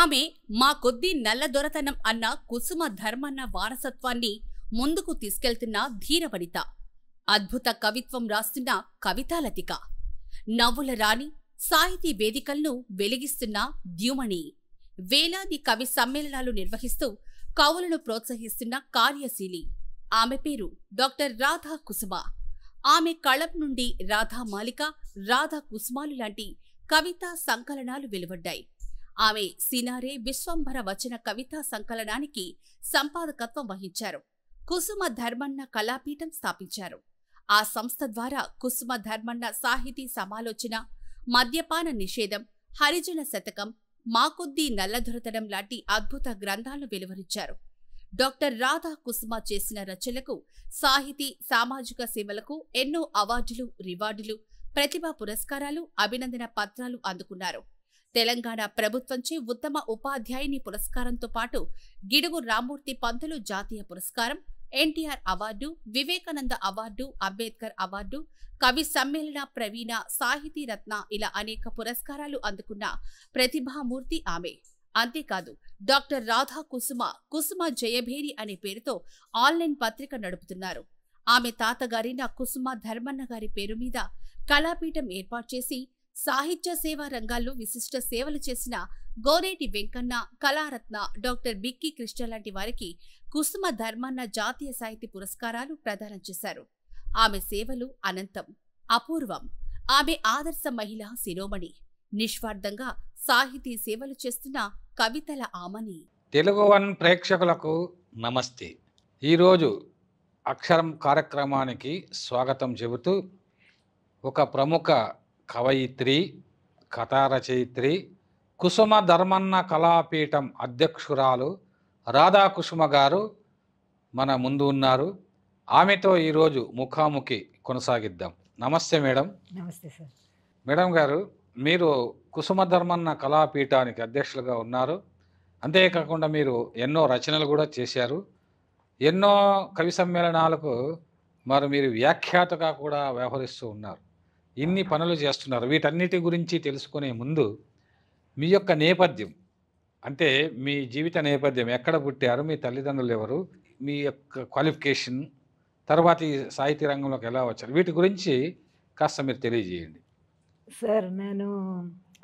ఆమె మా కొద్దీ నల్లదొరతనం అన్న కుసుమ ధర్మన్న వారసత్వాన్ని ముందుకు తీసుకెళ్తున్న ధీరవనిత. అద్భుత కవిత్వం రాస్తున్న కవితాలతిక. నవ్వుల రాణి, సాహితీ వేదికలను వెలిగిస్తున్న ద్యుమణి. వేలాది కవి సమ్మేళనాలు నిర్వహిస్తూ కవులను ప్రోత్సహిస్తున్న కార్యశీలి. ఆమె పేరు డాక్టర్ రాధా కుసుమ. ఆమె కళం నుండి రాధామాలిక, రాధా కుసుమాలు లాంటి కవితా సంకలనాలు వెలువడ్డాయి. ఆమె సినారే విశ్వంభర వచన కవితా సంకలనానికి సంపాదకత్వం వహించారు. కుసుమ ధర్మన్న కళాపీఠం స్థాపించారు. ఆ సంస్థ ద్వారా కుసుమ ధర్మన్న సాహితీ సమాలోచన, మద్యపాన నిషేధం, హరిజన శతకం, మాకొద్దీ నల్లదొరతనం లాంటి అద్భుత గ్రంథాలను వెలువరించారు. డాక్టర్ రాధా కుసుమ చేసిన రచనలకు, సాహితీ సామాజిక సేవలకు ఎన్నో అవార్డులు, రివార్డులు, ప్రతిభా పురస్కారాలు, అభినందన పత్రాలు అందుకున్నారు. తెలంగాణ ప్రభుత్వంచే ఉత్తమ ఉపాధ్యాయుని పురస్కారంతో పాటు గిడుగు రామ్మూర్తి పంతులు జాతీయ పురస్కారం, NTR award, Vivekananda award, Ambedkar award, కవి సమ్మేళన ప్రవీణ, సాహితీ రత్న ఇలా అనేక పురస్కారాలు అందుకున్న ప్రతిభామూర్తి ఆమె. అంతేకాదు, డాక్టర్ రాధా కుసుమ కుసుమ జయభేరి అనే పేరుతో ఆన్లైన్ పత్రిక నడుపుతున్నారు. ఆమె తాతగారైన కుసుమ ధర్మన్న గారి పేరు మీద కళాపీఠం ఏర్పాటు చేసి సాహిత్య సేవా రంగాల్లో విశిష్ట సేవలు చేసిన గోరేటి వెంకన్న, కళారత్న, డాక్టర్ బిక్కి కృష్ణ లాంటి వారికి కుసుమ ధర్మన్న జాతీయ సాహితీ పురస్కారాలు ప్రదానం చేశారు. ఆమె సేవలు అనంతం, అపూర్వం. ఆమె ఆదర్శ మహిళా శిరోమణి. నిస్వార్థంగా సాహితీ సేవలు చేస్తున్న కవితల ఆమని. తెలుగు వన్ ప్రేక్షకులకు నమస్తే. ఈరోజు అక్షరం కార్యక్రమానికి స్వాగతం చెబుతూ ఒక ప్రముఖ కవయిత్రి, కథారచయిత్రి, కుసుమ ధర్మన్న కళాపీఠం అధ్యక్షురాలు రాధా కుసుమ గారు మన ముందు ఉన్నారు. ఆమెతో ఈరోజు ముఖాముఖి కొనసాగిద్దాం. నమస్తే మేడం. నమస్తే సార్. మేడం గారు, మీరు కుసుమ ధర్మన్న కళాపీఠానికి అధ్యక్షులుగా ఉన్నారు. అంతేకాకుండా మీరు ఎన్నో రచనలు కూడా చేశారు. ఎన్నో కవి సమ్మేళనాలకు మీరు వ్యాఖ్యాతగా కూడా వ్యవహరిస్తూ ఉన్నారు. ఇన్ని పనులు చేస్తున్నారు. వీటన్నిటి గురించి తెలుసుకునే ముందు మీ యొక్క నేపథ్యం, అంటే మీ జీవిత నేపథ్యం, ఎక్కడ పుట్టారు, మీ తల్లిదండ్రులు ఎవరు, మీ యొక్క క్వాలిఫికేషన్, తర్వాత ఈ సాహితీ రంగంలోకి ఎలా వచ్చారు, వీటి గురించి కాస్త మీరు తెలియజేయండి. సార్, నేను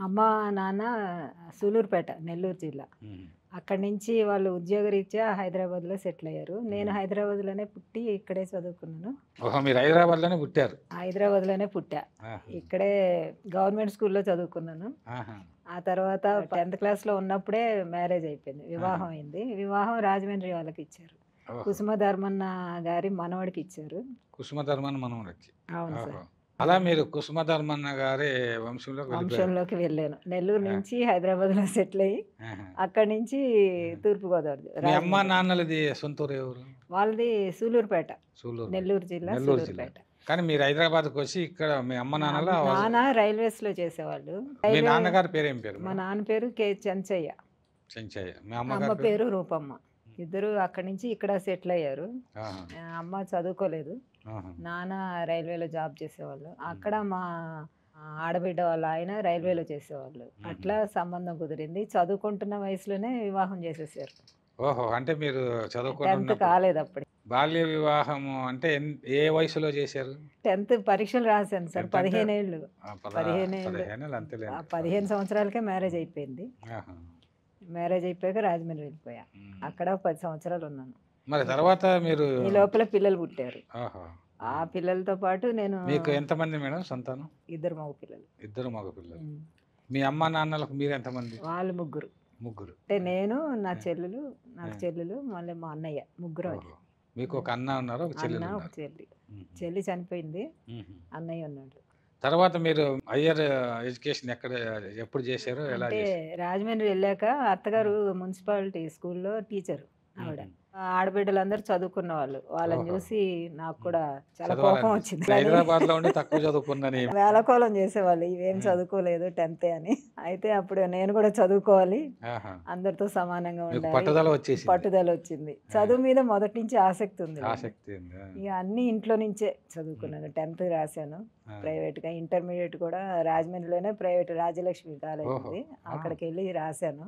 అమ్మ నాన్న సూలూరుపేట, నెల్లూరు జిల్లా. అక్కడి నుంచి వాళ్ళు ఉద్యోగరీత్యా హైదరాబాద్లో సెటిల్ అయ్యారు. నేను హైదరాబాద్లోనే పుట్టి ఇక్కడే చదువుకున్నాను. మీరు హైదరాబాద్లోనే పుట్టారు? హైదరాబాద్లోనే పుట్టా. ఇక్కడే గవర్నమెంట్ స్కూల్లో చదువుకున్నాను. ఆ తర్వాత 10th క్లాస్లో ఉన్నప్పుడే మ్యారేజ్ అయిపోయింది, వివాహం అయింది. వివాహం రాజమండ్రి వాళ్ళకి ఇచ్చారు. కుసుమ ధర్మన్న గారి మనవడికి ఇచ్చారు. కుసుమ ధర్మన్న మనవడికి? అవును సార్. అలా మీరు కుసుమ ధర్మన్న గారి వంశంలోకి వెళ్ళాను. నెల్లూరు నుంచి హైదరాబాద్లో సెటిల్ అయ్యి అక్కడి నుంచి తూర్పుగోదావరి. మీ అమ్మ నాన్నలది సొంత ఊరు ఎవరు? వాళ్ళది సూలూరుపేట, నెల్లూరు జిల్లా, సూలూరుపేట. కానీ మీరు హైదరాబాద్కి వచ్చి ఇక్కడ మీ అమ్మ నాన్న రైల్వేస్ లో చేసేవాళ్ళు. మీ నాన్నగారి పేరు ఏం పేరు? మా నాన్న పేరు కె చెంచయ్య. మీ అమ్మ పేరు రూపమ్మ. ఇద్దరు అక్కడి నుంచి ఇక్కడ సెటిల్ అయ్యారు. అమ్మ చదువుకోలేదు, నాన్న రైల్వేలో జాబ్ చేసేవాళ్ళు. అక్కడ మా ఆడబిడ్డ వాళ్ళ ఆయన రైల్వేలో చేసేవాళ్ళు. అట్లా సంబంధం కుదిరింది. చదువుకుంటున్న వయసులోనే వివాహం చేసేసారు. ఓహో, అంటే మీరు 10th కాలేదు అప్పుడు. బాల్య వివాహం అంటే ఏ వయసులో చేశారు? 10th పరీక్షలు రాశాను సార్. 15 ఏళ్ళు. 15 సంవత్సరాలకే మ్యారేజ్ అయిపోయింది. మ్యారేజ్ అయిపోయాక రాజమండ్రి వెళ్ళిపోయా. అక్కడ 10 సంవత్సరాలు ఉన్నాను. మరి తర్వాత మీరు ఈ లోపల పిల్లలు పుట్టారు. ఆ పిల్లలతో పాటు నేను. మీకు ఎంతమంది మేడం సంతానం? 2 మగ పిల్లలు. 2 మగ పిల్లలు. మీ అమ్మ నాన్నలకు మీరు ఎంతమంది? వాళ్ళు ముగ్గురు. అంటే నేను, నా చెల్లెలు, నాకు చెల్లెలు, మళ్ళీ మా అన్నయ్య, ముగ్గురు. మీకు ఒక అన్న ఉన్నారు, ఒక చెల్లి? ఒక చెల్లి. చెల్లి చనిపోయింది, అన్నయ్య ఉన్నాడు. తర్వాత మీరు హయ్యర్ ఎడ్యుకేషన్ ఎప్పుడు చేశారు, ఎలా? రాజమండ్రి వెళ్ళాక అత్తగారు మున్సిపాలిటీ స్కూల్లో టీచర్ ఆవిడ. ఆడబిడ్డలందరూ చదువుకున్న వాళ్ళు. వాళ్ళని చూసి నాకు కూడా చాలా కోపం వచ్చింది. హైదరాబాద్ లో ఉండి తక్కువ చదువుకున్నని వేళకోళం చేసేవాళ్ళు, ఇవేం చదువుకోలేదు 10th అని. అయితే అప్పుడు నేను కూడా చదువుకోవాలి, అందరితో సమానంగా ఉండాలి, పట్టుదల వచ్చింది. చదువు మీద మొదటి నుంచి ఆసక్తి ఉంది. ఇక అన్ని ఇంట్లో నుంచే చదువుకున్నాను. 10th రాశాను ప్రైవేట్ గా. ఇంటర్మీడియట్ కూడా రాజమండ్రిలోనే ప్రైవేట్ రాజలక్ష్మి కాలేజ్ ఉంది, అక్కడికి వెళ్ళి రాశాను.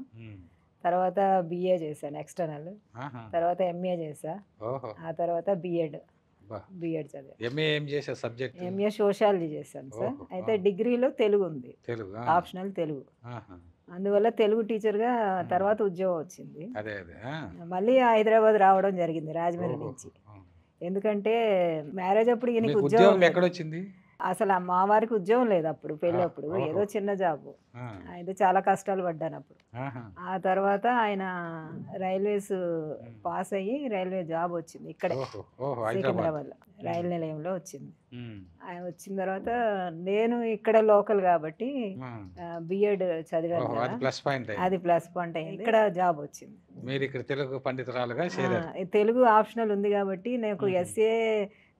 తర్వాత బిఏ చేశాను ఎక్స్టర్నల్, ఆహా. తర్వాత ఎంఏ చేశా, ఓహో. ఆ తర్వాత బిఎడ్ బా. చదివా. ఎంఏ ఏం చేసే సబ్జెక్ట్? ఎంఏ సోషాలజీ చేశాను సార్. ఓహో. అయితే డిగ్రీలో తెలుగు ఉంది, తెలుగు. ఆప్షనల్ తెలుగు. ఆహా. అందువల్ల తెలుగు టీచర్గా తర్వాత ఉద్యోగం వచ్చింది. అదే అదే. మళ్ళీ హైదరాబాద్ రావడం జరిగింది రాజమండ్రి ఓహో. నుంచి. ఎందుకంటే మ్యారేజ్ అప్పుడు ఈయనకి మీకు ఉద్యోగం ఉద్యోగం లేదు. ఎక్కడొచ్చింది? అసలు మా వారికి ఉద్యోగం లేదు అప్పుడు పెళ్ళప్పుడు, ఓహో. ఏదో చిన్న జాబు. ఆ. అయితే చాలా కష్టాలు పడ్డాను అప్పుడు. ఆహా. ఆ తర్వాత ఆయన రైల్వేస్ పాస్ అయ్యి రైల్వే జాబ్ వచ్చింది ఇక్కడే ఓహో. ఓహో. హైదరాబాద్. సికింద్రాబాద్లో రైలు నిలయంలో వచ్చింది. ఉమ్. ఆయన వచ్చిన తర్వాత నేను ఇక్కడ లోకల్ కాబట్టి ఆ. బిఎడ్ చదివాను ఓహో, అది కదా, ప్లస్ పాయింట్ అయింది. అది ప్లస్ పాయింట్ అయింది. ఇక్కడ జాబ్ వచ్చింది. మీరు ఇక్కడ తెలుగు పండితురాలుగా చేరారు. తెలుగు ఆప్షనల్ ఉంది కాబట్టి నాకు ఎస్ఏ,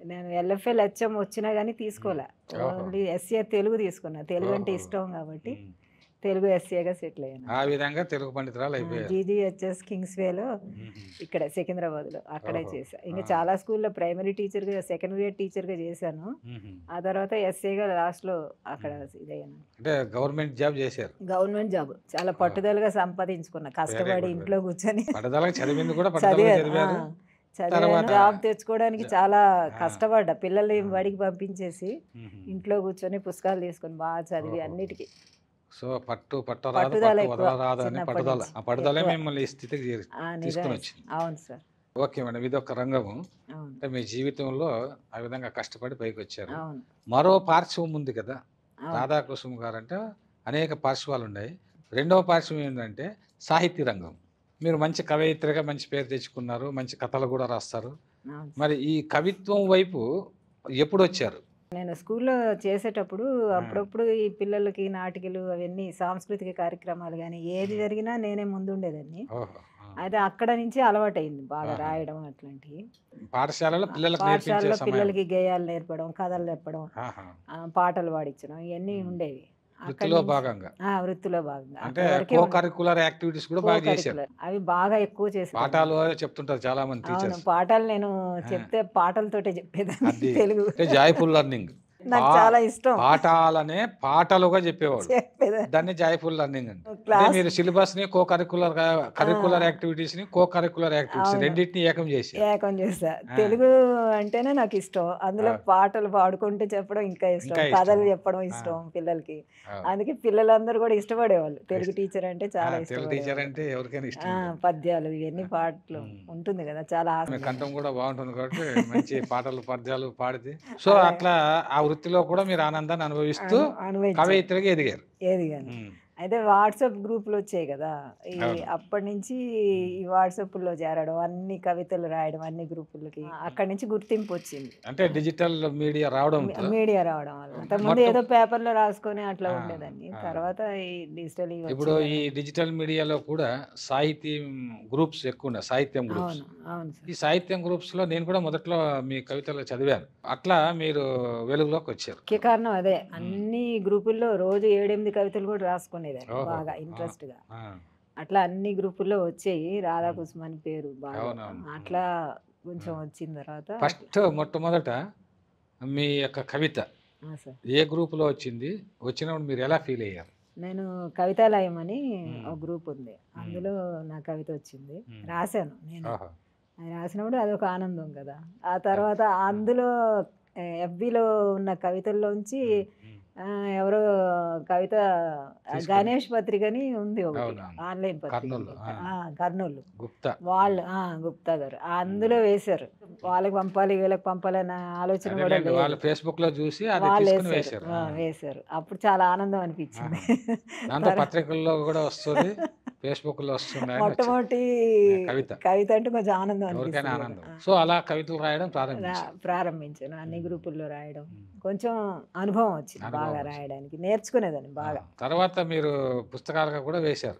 నేను ఎల్ఎఫ్ఎల్ హెచ్ఎం వచ్చినా కానీ తీసుకోలే, ఓన్లీ ఎస్ఏ తెలుగు తీసుకున్నా. తెలుగు అంటే ఇష్టం కాబట్టి ఉమ్. తెలుగు ఎస్ఏగా సెటిల్ అయ్యాను. ఆ విధంగా తెలుగు పండితురాలు అయిపోయారు. జీజీహెచ్ఎస్ కింగ్స్వేలో ఇక్కడ సికింద్రాబాద్లో అక్కడే చేశా. ఇంకా చాలా స్కూల్లో ప్రైమరీ టీచర్గా, సెకండ్ గ్రేడ్ టీచర్గా చేశాను. ఆ తర్వాత ఎస్ఏగా లాస్ట్లో అక్కడ ఇదయ్యాను. అంటే గవర్నమెంట్ జాబ్ చేశారు. గవర్నమెంట్ జాబ్ చాలా పట్టుదలగా సంపాదించుకున్నా, కష్టపడి good. ఇంట్లో కూర్చొని పట్టుదలగా చదివింది కూడా పట్టుదలగా చదివారు. చదివాను. జాబ్ తెచ్చుకోవడానికి చాలా కష్టపడ్డా. పిల్లల్ని బడికి పంపించేసి ఇంట్లో కూర్చొని పుస్తకాలు తీసుకొని బాగా చదివి అన్నిటికీ. సో పట్టుదల పట్టుదల ఎక్కువ. వదలరాదు అని చిన్నప్పటి పట్టుదల, నుంచి ఆ పట్టుదలే ఎక్కువ. మిమ్మల్ని ఈ స్థితికి తీసుకొని నిజమే. వచ్చింది. అవును సార్, ఓకే మేడం, ఇది ఒక రంగము. అవును అంటే మీ జీవితంలో ఆ విధంగా కష్టపడి పైకి వచ్చారు. అవును మరో పార్శ్వం ఉంది కదా, అవును. రాధాకృష్ణ గారు అంటే అనేక పార్శ్వాలు ఉన్నాయి. రెండవ పార్శ్వం ఏంటంటే సాహితీ రంగం. మీరు మంచి కవయిత్రిగా మంచి పేరు తెచ్చుకున్నారు, మంచి కథలు కూడా రాస్తారు. అవును. మరి ఈ కవిత్వం వైపు ఎప్పుడు వచ్చారు? నేను స్కూల్లో చేసేటప్పుడు అప్పుడప్పుడు ఈ పిల్లలకి నాటికలు అవన్నీ సాంస్కృతిక కార్యక్రమాలు కానీ ఏది జరిగినా నేనే ముందుండేదాన్ని. ఓహో. అది అక్కడ నుంచి అలవాటైంది బాగా రాయడం అట్లాంటివి. పాఠశాలలో పిల్లలకు నేర్పించే పాఠశాలలో సమయం. పిల్లలకి గేయాలు నేర్పడం, కథలు చెప్పడం, ఆహా. పాటలు పాడించడం ఇవన్నీ ఉండేవి. అక్కడి వృత్తిలో నుంచి- భాగంగా వృత్తిలో భాగంగా అంటే అంతవరకే కో ఉంది. కరికులర్ యాక్టివిటీస్ కూడా బాగా చేశారు. Co-curricular. అవి బాగా ఎక్కువ చేసేదాన్ని. పాఠాలు చెప్తుంటారు చాలా మంది అవును, టీచర్స్. పాఠాలు నేను చెప్తే పాటలతోటే చెప్పేదాన్ని అది తెలుగు. అంటే జాయ్ఫుల్ లర్నింగ్. నాకు చాలా ఇష్టం పాఠాలనే పాటలుగా చెప్పేవాడు, చెప్పేదాన్ని. దాన్ని జాయ్ఫుల్ లర్నింగ్ అండి. అంటే క్లాస్ మీరు సిలబస్ ని కరికులర్ యాక్టివిటీస్ ని కరికులర్ యాక్టివిటీస్ అవును. రెండింటిని ఏకం చేసి ఏకం చేసా. తెలుగు అంటేనే నాకు ఇష్టం, అందులో పాటలు పాడుకుంటూ చెప్పడం ఇంకా ఇష్టం, ఇంకా ఇష్టం. కథలు చెప్పడం ఇష్టం పిల్లలకి. అందుకే పిల్లలందరూ కూడా ఇష్టపడేవాళ్ళు. తెలుగు టీచర్ అంటే చాలా తెలుగు టీచర్ ఇష్టపడేవాళ్ళు. అంటే ఎవరికైనా ఇష్టం. పద్యాలు ఇవన్నీ పాటలు ఉంటుంది కదా, చాలా మీ ఆసక్తి. కంఠం కూడా బాగుంటుంది కాబట్టి మంచి పాటలు పద్యాలు పాడితే సో అట్లా ఆ వృత్తిలో కూడా మీరు ఆనందాన్ని అనుభవిస్తూ అనుభవించాను. కవయిత్రిగా ఎదిగారు. ఏది కానీ ఉమ్. అయితే వాట్సాప్ గ్రూపులు వచ్చాయి కదా, అవును. అప్పటి నుంచి ఈ వాట్సాప్లో చేరడం, అన్ని కవితలు రాయడం అన్ని గ్రూపులకి, అక్కడి నుంచి గుర్తింపు వచ్చింది. అంటే డిజిటల్ మీడియా రావడంతో మీడియా రావడం వల్ల. అంతకుముందు ఏదో పేపర్లో రాసుకొని అట్లా ఉండేదాన్ని. తర్వాత ఈ డిజిటల్ ఇప్పుడు ఈ డిజిటల్ మీడియాలో కూడా సాహిత్యం గ్రూప్స్ ఎక్కువ ఉన్నాయి, సాహిత్యం గ్రూప్స్. అవును అవును సార్. ఈ సాహిత్యం గ్రూప్స్ లో నేను కూడా మొదట్లో మీ కవితలు చదివాను. అట్లా మీరు వెలుగులోకి వచ్చారు. ముఖ్య కారణం అదే, అన్ని గ్రూపుల్లో రోజు 7-8 కవితలు కూడా రాసుకునేదాన్ని ఓహో. బాగా ఇంట్రెస్ట్ గా. ఆ, అట్లా అన్ని గ్రూపుల్లో వచ్చాయి. రాధాకృష్ణ అని పేరు బాగా. అవునవును. అట్లా కొంచెం వచ్చిన తర్వాత ఫస్ట్ మొట్టమొదట మీ యొక్క కవిత సార్ ఏ గ్రూప్ లో వచ్చింది, వచ్చినప్పుడు మీరు ఎలా ఫీల్ అయ్యారు? నేను కవితాలయం అని ఒక గ్రూప్ ఉంది, అందులో నా కవిత వచ్చింది, రాశాను నేను. ఓహో. అది రాసినప్పుడు అదొక ఆనందం కదా. ఆ తర్వాత అందులో ఎఫ్బిలో ఉన్న కవితల్లోంచి ఎవరో కవిత గణేష్ పత్రికని ఉంది ఒకటి, అవునవును. ఆన్లైన్ పత్రిక, కర్నూలు, కర్నూలు గుప్తా. వాళ్ళు గుప్తా గారు అందులో వేశారు. వాళ్ళకి పంపాలి వీళ్ళకి పంపాలి అన్న ఆలోచన కూడా అదేలేండి, లేదు. వాళ్ళు ఫేస్బుక్ లో చూసి అది వాళ్ళు తీసుకుని వేశారు వేశారు. వేశారు. అప్పుడు చాలా ఆనందం అనిపించింది. దాంతో పత్రికల్లో కూడా వస్తుంది, ఫేస్బుక్ లో వస్తుంది. మొట్టమొదటి కవిత కవిత అంటే కొంచెం ఆనందం ఎవరికైనా అనిపిస్తుంది ఆనందం. కదా. సో అలా కవితలు రాయడం ప్రారంభించారు. ప్రారంభించాను అన్ని గ్రూపుల్లో రాయడం. కొంచెం అనుభవం వచ్చింది అనుభవం బాగా వచ్చింది. రాయడానికి, నేర్చుకునేదాన్ని బాగా. తర్వాత మీరు పుస్తకాలుగా కూడా వేశారు.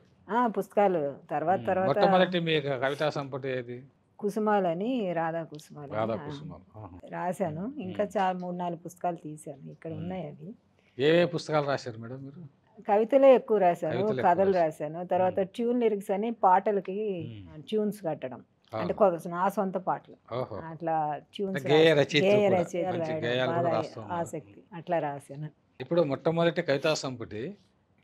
పుస్తకాలు తర్వాత మొట్టమొదటి మీ కవితా సంపుటి ఏది? కుసుమాలని, రాధా కుసుమాలని రాధా కుసుమాలు. ఆహా. రాశాను. ఇంకా చాలా 3-4 పుస్తకాలు తీశాను, ఇక్కడ ఉన్నాయి అవి. ఏ పుస్తకాలు రాశారు మేడం మీరు? కవితలే ఎక్కువ రాశాను, కవితలు ఎక్కువ కథలు రాశారు. రాశాను. తర్వాత ట్యూన్ లిరిక్స్ అని పాటలకి ట్యూన్స్ కట్టడం, అంటే నా సొంత పాటలు ఓహో. అట్లా ట్యూన్స్ గేయ రచయితలు గేయ కూడా. రచయితలు మంచి రాయడం గేయాలు కూడా బాగా రాస్తున్నారు. ఆసక్తి, అట్లా రాశాను. ఇప్పుడు మొట్టమొదటి కవితా సంపుటి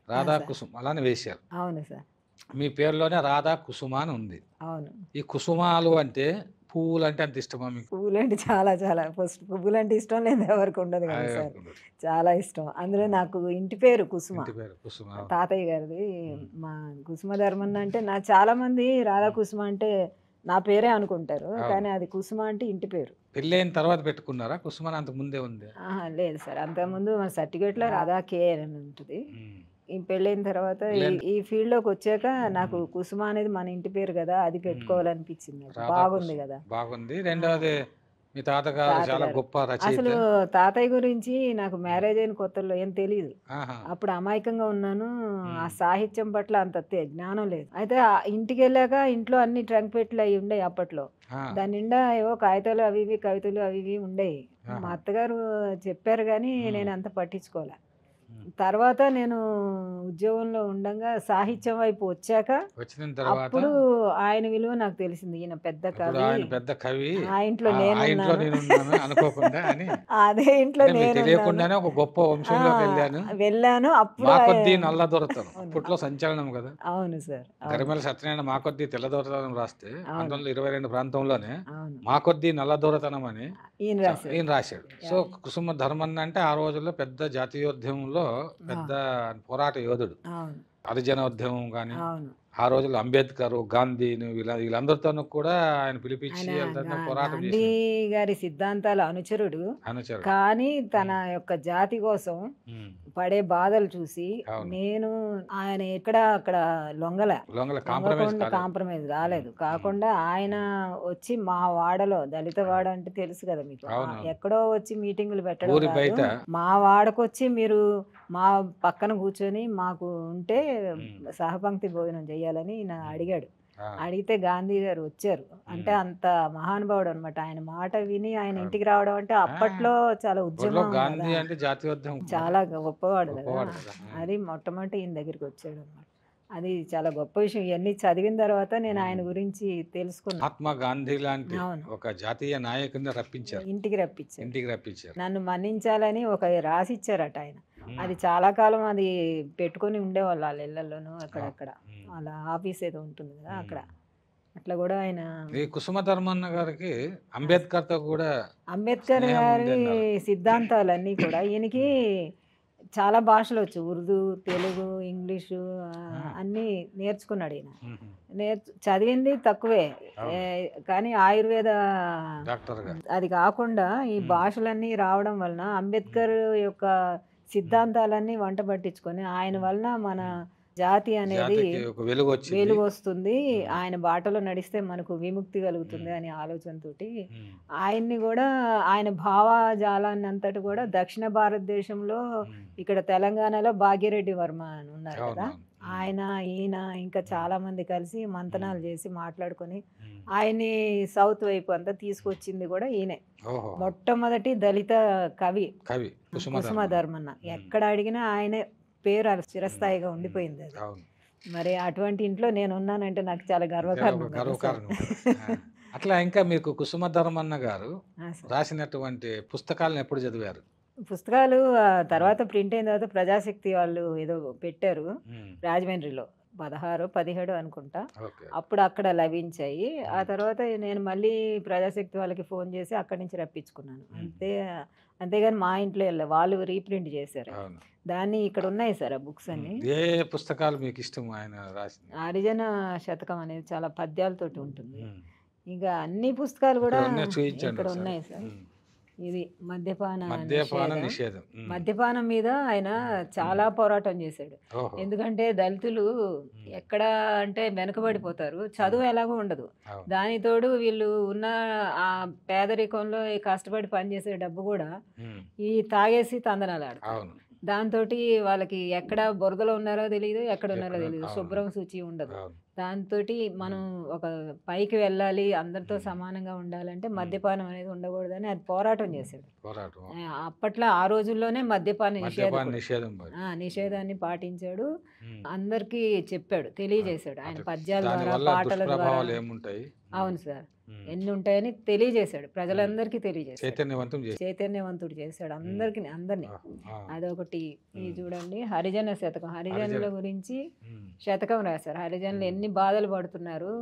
రాధా కుసుమ్ అలానే వేశారు. అవును సార్. మీ పేరులోనే రాధా కుసుమ అని ఉంది. అవును. ఈ కుసుమాలు అంటే పువ్వులు అంటే అంత ఇష్టమా మీకు? పువ్వులంటే చాలా చాలా ఫస్ట్ పువ్వులంటే ఇష్టం లేదు ఎవరికి ఉండదు కదా అదే సార్. అనుకుంటా. చాలా ఇష్టం. అందులో నాకు ఇంటి పేరు కుసుమ. ఇంటి పేరు కుసుమ. తాతయ్య గారిది. ఉమ్. మా కుసుమ ధర్మన్న అంటే నా చాలా మంది రాధా కుసుమ అంటే నా పేరే అనుకుంటారు. అవును. కానీ అది కుసుమ అంటే ఇంటి పేరు. పెళ్ళైన తర్వాత పెట్టుకున్నారా కుసుమ? అంతకు ముందే ఉంది. ఆహా, లేదు సార్. అంతకుముందు మన సర్టిఫికేట్లో రాధా కే అని ఉంటుంది. ఉమ్. ఈ పెళ్ళైన తర్వాత పెళ్ళైన- ఈ ఫీల్డ్లోకి వచ్చాక నాకు కుసుమ అనేది మన ఇంటి పేరు కదా, అది పెట్టుకోవాలనిపించింది నాకు. రాధా బాగుంది కుసుమ. కదా. బాగుంది. రెండవది మీ తాతగారు చాలా తాతగారు గొప్ప రచయిత. అసలు తాతయ్య గురించి నాకు మ్యారేజ్ అయిన కొత్తలో ఏం తెలియదు. ఆహా. అప్పుడు అమాయకంగా ఉన్నాను. ఆ ఉమ్. సాహిత్యం పట్ల అంత జ్ఞానం లేదు. అయితే ఆ ఇంటికి వెళ్ళాక ఇంట్లో అన్ని ట్రంక్ పెట్లు అవి ఉండేవి అప్పట్లో. ఆ. దాని నిండా ఏవో కాగితాలు అవి ఇవి కవితలు అవి ఇవి ఉండేవి. ఆహా. మా అత్తగారు చెప్పారు కానీ ఉమ్. నేను అంత పట్టించుకోలే. ఉమ్. తర్వాత నేను ఉద్యోగంలో ఉండగా సాహిత్యం వైపు వచ్చాక వచ్చిన తర్వాత అప్పుడు ఆయన విలువ నాకు తెలిసింది. ఈయన పెద్ద ఇప్పుడు కవి, ఆయన పెద్ద కవి, ఆ ఇంట్లో ఆ ఇంట్లో నేనున్నాను, నేనున్నాను అనుకోకుండా అని అదే ఇంట్లో అంటే మీకు నేనున్నాను. తెలియకుండానే ఒక గొప్ప ఆ, వంశంలోకి వెళ్ళాను. వెళ్ళాను. అప్పుడు మా కొద్దీ నల్ల దొరతనం అవును. అప్పట్లో సంచలనం కదా. అవును సార్. అవును. గరిమెల సత్యనారాయణ మా కొద్దీ తెల్ల దొరతనం రాస్తే అవును. 1922 ప్రాంతంలోనే అవును. మా కొద్దీ నల్ల దొరతనం అని ఈయన రాశారు. ఈయన రాశాడు. సో కుసుమ ధర్మన్న అంటే ఆ రోజుల్లో పెద్ద జాతీయోద్యమంలో పెద్ద పోరాట యోధుడు. అవును. హరిజనోద్యమం కానీ అవును. ఆ రోజుల్లో అంబేద్కర్, గాంధీని వీళ్ళందరితోనూ కూడా ఆయన పిలిపించి ఆయన అందరితో పోరాటం గాంధీ చేసిన గారి సిద్ధాంతాల అనుచరుడు. అనుచరుడు. కానీ తన యొక్క జాతి కోసం ఉమ్. పడే బాధలు చూసి అవును. నేను ఆయన ఎక్కడ అక్కడ లొంగల కాంప్రమైజ్ కాలేదు. కాంప్రమైజ్ కాలేదు. కాకుండా ఆయన వచ్చి మా వాడలో, దళిత వాడ అంటే తెలుసు కదా మీకు, అవును. ఎక్కడో వచ్చి మీటింగులు పెట్టడం ఊరి కాదు. బయట. మా వాడకొచ్చి మీరు మా పక్కన కూర్చొని మాకు ఉంటే ఉమ్. సహపంక్తి భోజనం చేయాలని నా అడిగాడు. ఆ. అడిగితే గాంధీ గారు వచ్చారు. అంటే అంత మహానుభావుడు అనమాట. ఆయన మాట విని ఆయన ఇంటికి రావడం అంటే అప్పట్లో చాలా ఊర్లో ఉద్యమం గాంధీ కదా. అంటే జాతీయోద్యమం చాలా గొప్పవాడు కదా. గొప్పవాడు కదా. అది మొట్టమొదటి ఈయన దగ్గరికి వచ్చాడు అనమాట. అది చాలా గొప్ప విషయం. ఇవన్నీ చదివిన తర్వాత నేను ఆయన గురించి తెలుసుకున్నాను. మహాత్మా గాంధీ లాంటి అవును. ఒక జాతీయ నాయకుడిని రప్పించారు, ఇంటికి రప్పించాడు. ఇంటికి రప్పించారు. నన్ను మన్నించాలని ఒక రాసి ఇచ్చారట ఆయన. ఉమ్. అది చాలా కాలం అది పెట్టుకొని ఉండేవాళ్ళు వాళ్ళ ఇళ్లలోనూ అక్కడక్కడ. ఉమ్. వాళ్ళ ఆఫీస్ ఏదో ఉంటుంది కదా ఉమ్. అక్కడ. అట్లా కూడా ఆయన ఈ కుసుమ ధర్మన్న గారికి అంబేద్కర్ తో కూడా అంబేద్కర్ స్నేహం గారి ఉంది అన్నారు. సిద్ధాంతాలన్నీ కూడా ఈయనకి చాలా భాషలు వచ్చు. ఉర్దూ, తెలుగు, ఇంగ్లీషు అన్నీ నేర్చుకున్నాడు ఈయన. ఉమ్. చదివింది తక్కువే. అవును. కానీ ఆయుర్వేద డాక్టర్ గా అది కాకుండా ఈ భాషలన్నీ రావడం వలన అంబేద్కర్ యొక్క సిద్ధాంతాలన్నీ వంట పట్టించుకొని ఆయన వలన మన జాతి అనేది జాతికి ఒక వెలుగు వచ్చింది. వెలుగు వస్తుంది, ఆయన బాటలో నడిస్తే మనకు విముక్తి కలుగుతుంది అనే ఆలోచనతోటి ఉమ్. ఆయన్ని కూడా ఆయన భావజాలాన్ని అంతటి కూడా దక్షిణ భారతదేశంలో ఉమ్. ఇక్కడ తెలంగాణలో భాగ్యరెడ్డి వర్మ అని ఉన్నారు అవును, కదా, అవును. ఆయన ఈయన ఇంకా చాలా మంది కలిసి మంతనాలు చేసి మాట్లాడుకొని ఉమ్. ఆయన్ని సౌత్ వైపు అంతా తీసుకొచ్చింది కూడా ఈయనే. ఓహో. మొట్టమొదటి దళిత కవి కవి కుసుమ కుసుమ ధర్మన్న. ఎక్కడ అడిగినా ఆయన పేరు అలా చిరస్థాయిగా ఉండిపోయింది అది. అవును. మరి అటువంటి ఇంట్లో నేను ఉన్నానంటే నాకు చాలా గర్వకారణం కదా సార్. గర్వకారణం. అట్లా ఇంకా మీకు కుసుమ ధర్మన్న గారు ఆ సార్. రాసినటువంటి పుస్తకాలను ఎప్పుడు చదివారు? పుస్తకాలు తర్వాత ప్రింట్ అయిన తర్వాత ప్రజాశక్తి వాళ్ళు ఏదో పెట్టారు ఉమ్. రాజమండ్రిలో, 16, 17 అనుకుంటా. ఓకే. అప్పుడు అక్కడ లభించాయి. ఆ తర్వాత నేను మళ్ళీ ప్రజాశక్తి వాళ్ళకి ఫోన్ చేసి అక్కడి నుంచి రప్పించుకున్నాను. అంతేగాని మా ఇంట్లో వెళ్ళే వాళ్ళు రీప్రింట్ చేశారు అవును. దాన్ని. ఇక్కడ ఉన్నాయి సార్ ఆ బుక్స్ అన్ని. ఏ పుస్తకాలు మీకు ఇష్టం ఆయన రాసింది? హరిజన శతకం అనేది చాలా పద్యాలతోటి ఉంటుంది. ఉమ్. ఇంకా అన్ని పుస్తకాలు కూడా ఇక్కడ ఉన్నాయి, చూపించండి ఇక్కడ ఒకసారి. ఉన్నాయి సార్. ఉమ్. ఇది మద్యపాన మద్యపాన నిషేధం. నిషేధం. ఉమ్. మద్యపానం మీద ఆయన చాలా పోరాటం చేశాడు. ఓహో. ఎందుకంటే దళితులు ఎక్కడ అంటే వెనుకబడిపోతారు, చదువు ఎలాగో ఉండదు. అవును. దానితోడు వీళ్ళు ఉన్న ఆ పేదరికంలో ఈ కష్టపడి పనిచేసే డబ్బు కూడా ఉమ్. ఈ తాగేసి తందనాలు ఆడతారు. అవును. దాంతో వాళ్ళకి ఎక్కడ బురదలో ఉన్నారో తెలియదు, ఎక్కడ ఉన్నారో తెలియదు, అవును. శుభ్రం శుచి ఉండదు. అవును. దాంతోటి మనం ఒక పైకి వెళ్ళాలి, అందరితో సమానంగా ఉండాలంటే మద్యపానం అనేది ఉండకూడదని అది పోరాటం చేశాడు. పోరాటం. అప్పట్లో ఆ రోజుల్లోనే మద్యపాన మద్యపాన నిషేధం. నిషేధాన్ని పాటించాడు. ఉమ్. అందరికీ చెప్పాడు, తెలియజేశాడు ఆయన అంటే పద్యాల ద్వారా, దానివల్ల పాటల ద్వారా. దుష్ప్రభావాలు ఏముంటాయి? అవును సార్, ఉమ్. ఎన్ని ఉంటాయని తెలియజేశాడు, ప్రజలందరికీ తెలియజేశాడు, చైతన్యవంతం చేసి. చైతన్యవంతుడు చేశాడు అందరికి అందరినీ. అదొకటి. ఇది చూడండి, హరిజన శతకం, హరిజనుల గురించి శతకం రాశారు. హరిజనులు ఎన్ని బాధలు పడుతున్నారు,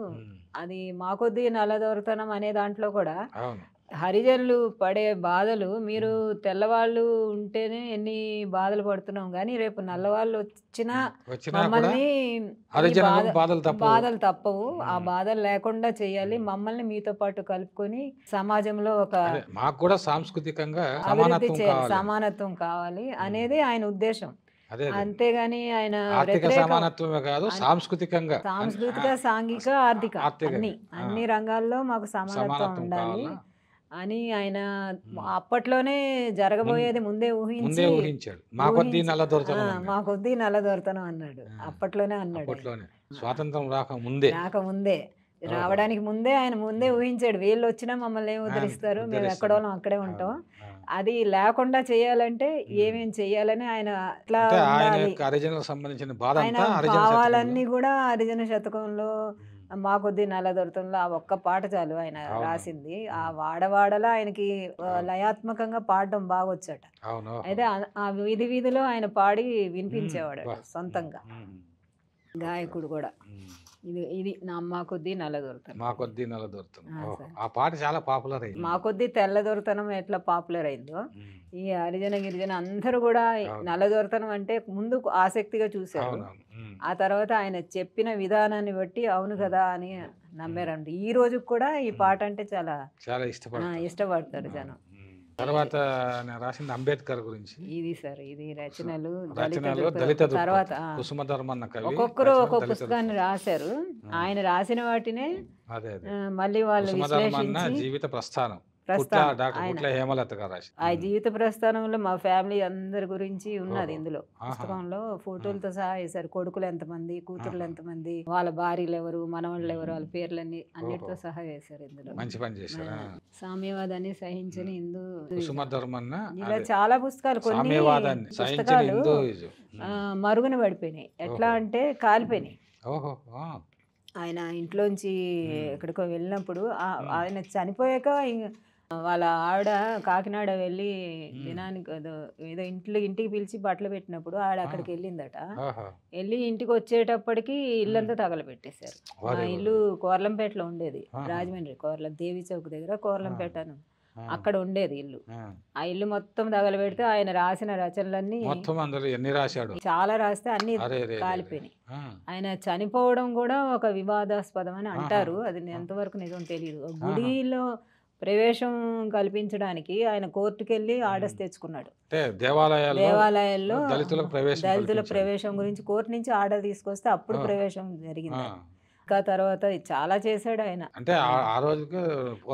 అది మా కొద్దీ నల్లదొరతనం అనే దాంట్లో కూడా అవును. హరిజనులు పడే బాధలు, మీరు తెల్లవాళ్ళు ఉంటేనే ఎన్ని బాధలు పడుతున్నాం కానీ రేపు నల్లవాళ్ళు వచ్చినా మమ్మల్ని బాధలు తప్పవు, ఆ బాధలు లేకుండా చేయాలి, మమ్మల్ని మీతో పాటు కలుపుకొని సమాజంలో ఒక మాకు కూడా సాంస్కృతికంగా అభివృద్ధి చేయాలి, సమానత్వం కావాలి అనేది ఆయన ఉద్దేశం. అంతేగాని ఆయన సమానత్వమే కాదు, సాంస్కృతికంగా, సాంస్కృతిక, సాంఘిక, ఆర్థిక అన్ని రంగాల్లో మాకు సమానత్వం ఉండాలి అని ఆయన అప్పట్లోనే జరగబోయేది ముందే ఊహించాడు. మా కొద్దీ నల్లదొరతనం అన్నాడు, అప్పట్లోనే అన్నాడు. స్వాతంత్రం రాకముందే రావడానికి ముందే ఆయన ముందే ఊహించాడు, వీళ్ళు వచ్చినా మమ్మల్ని ఏం ఉద్ధరిస్తారు, మేము ఎక్కడో అక్కడే ఉంటాం, అది లేకుండా చేయాలంటే ఏమేం చెయ్యాలని ఆయన అట్లా సంబంధించిన భావాలన్నీ కూడా హరిజన శతకంలో, మా కొద్ది నల్లదొరతంలో ఆ ఒక్క పాట చాలు ఆయన రాసింది. ఆ వాడవాడలా ఆయనకి లయాత్మకంగా పాడడం బాగా వచ్చాట. అయితే ఆ వీధి వీధిలో ఆయన పాడి వినిపించేవాడు సొంతంగా, గాయకుడు కూడా. ఇది మా కొద్ది నల్లదొరతనం. మా కొద్ది నల్లదొరతనం ఆ పాట చాలా పాపులర్ అయింది. మా కొద్ది తెల్లదొరతనం ఎట్లా పాపులర్ అయిందో, ఈ హరిజన గిరిజన అందరూ కూడా నల్లదొరతనం అంటే ముందు ఆసక్తిగా చూశారు. ఆ తర్వాత ఆయన చెప్పిన విధానాన్ని బట్టి అవును కదా అని నమ్మారంట. ఈ రోజు కూడా ఈ పాట అంటే చాలా ఇష్టపడతారు జనం. తర్వాత నేను రాసింది అంబేద్కర్ గురించి. ఇది సార్, ఇది రచనలు దళిత తర్వాత కుసుమధర్మన్న కవి. ఒక్కొక్కరు ఒక్కొక్క పుస్తకాన్ని రాశారు. ఆయన రాసిన వాటినే మళ్ళీ వాళ్ళు విశ్లేషించి జీవిత ప్రస్థానం, హేమలత గారు ఆ జీవిత ప్రస్థానంలో మా ఫ్యామిలీ అందరి గురించి ఉన్నది ఇందులో. పుస్తకంలో ఫోటోలతో సహా వేశారు. కొడుకులు ఎంతమంది, కూతుర్లు ఎంతమంది, వాళ్ళ భార్యలు ఎవరు, మనవాళ్ళు ఎవరు, వాళ్ళ పేర్లన్నీ అన్నిటితో సహా వేశారు ఇందులో. మంచి పని చేశారు. సామ్యవాదాన్ని సహించని హిందూ, ఇలా చాలా పుస్తకాలు, కొన్ని పుస్తకాలు మరుగున పడిపోయినాయి. ఎట్లా అంటే కాలిపోయినాయి. ఆయన ఇంట్లోంచి ఎక్కడికో వెళ్ళినప్పుడు, ఆయన చనిపోయాక వాళ్ళ ఆవిడ కాకినాడ వెళ్ళి దినానికి ఏదో ఇంటికి పిలిచి బట్టలు పెట్టినప్పుడు ఆవిడ అక్కడికి వెళ్ళిందట. వెళ్ళి ఇంటికి వచ్చేటప్పటికి ఇల్లంతా తగలబెట్టేశారు. ఆ ఇల్లు కోర్లంపేటలో ఉండేది, రాజమండ్రి దేవి చౌక్ దగ్గర కోర్లంపేట అని అక్కడ ఉండేది ఇల్లు. ఆ ఇల్లు మొత్తం తగలబెడితే ఆయన రాసిన రచనలన్నీ చాలా రాస్తే అన్ని కాలిపోయినాయి. ఆయన చనిపోవడం కూడా ఒక వివాదాస్పదం అని అంటారు, అది ఎంతవరకు నిజం తెలియదు. గుడిలో ప్రవేశం కల్పించడానికి ఆయన కోర్టుకు వెళ్ళి ఆర్డర్స్ తెచ్చుకున్నాడు. దేవాలయాల్లో దళితుల ప్రవేశం గురించి కోర్టు నుంచి ఆర్డర్ తీసుకొస్తే అప్పుడు ప్రవేశం జరిగింది. ఇంకా తర్వాత చాలా చేశాడు ఆయన.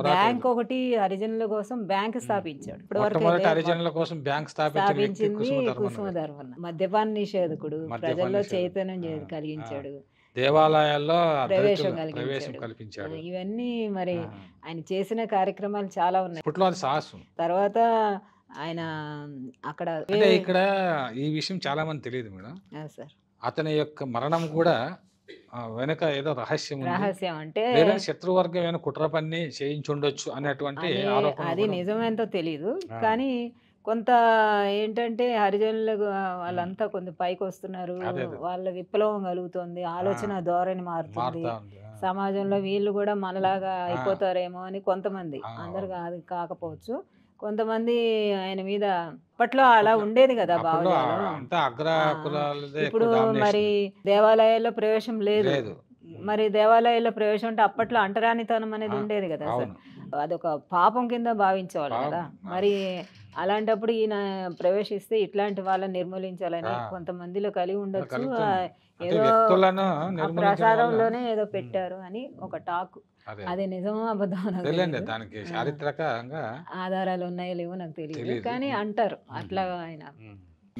బ్యాంక్ ఒకటి హరిజనుల కోసం బ్యాంక్ స్థాపించాడు. స్థాపించింది కుసుమధర్మన్న. మద్యపాన నిషేధకుడు, ప్రజల్లో చైతన్యం కలిగించాడు, దేవాలయాల్లో ప్రవేశం కల్పించాడు. ఇవన్నీ మరి ఆయన చేసిన కార్యక్రమాలు చాలా ఉన్నాయి. తర్వాత ఆయన అక్కడ ఇక్కడ ఈ విషయం చాలా మంది తెలియదు మేడం. అతని యొక్క మరణం కూడా వెనక ఏదో రహస్యం అంటే శత్రువర్గం ఏమైనా కుట్ర పన్ని చేయించుండొచ్చు అనేటువంటి అది నిజమేంతో తెలియదు. కానీ కొంత ఏంటంటే హరిజనులకు వాళ్ళంతా కొంత పైకి వస్తున్నారు, వాళ్ళ విప్లవం కలుగుతుంది, ఆలోచన ధోరణి మారుతుంది, సమాజంలో వీళ్ళు కూడా మనలాగా అయిపోతారేమో అని కొంతమంది, అందరు కాకపోవచ్చు, కొంతమంది ఆయన మీద అప్పట్లో అలా ఉండేది కదా భావజాలం. ఇప్పుడు మరి దేవాలయాల్లో ప్రవేశం లేదు, మరి దేవాలయాల్లో ప్రవేశం అంటే అప్పట్లో అంటరానితనం అనేది ఉండేది కదా సార్, అదొక పాపం కింద భావించేవాళ్ళు కదా. మరి అలాంటప్పుడు ఈయన ప్రవేశిస్తే ఇట్లాంటి వాళ్ళని నిర్మూలించాలని కొంతమందిలో కలిగి ఉండొచ్చు, ఏదో ప్రసాదంలోనే ఏదో పెట్టారు అని ఒక టాక్. అది నిజమో అబద్ధం దానికి చారిత్రకంగా ఆధారాలు ఉన్నాయో లేవో నాకు తెలియదు, కానీ అంటారు అట్లా. ఆయన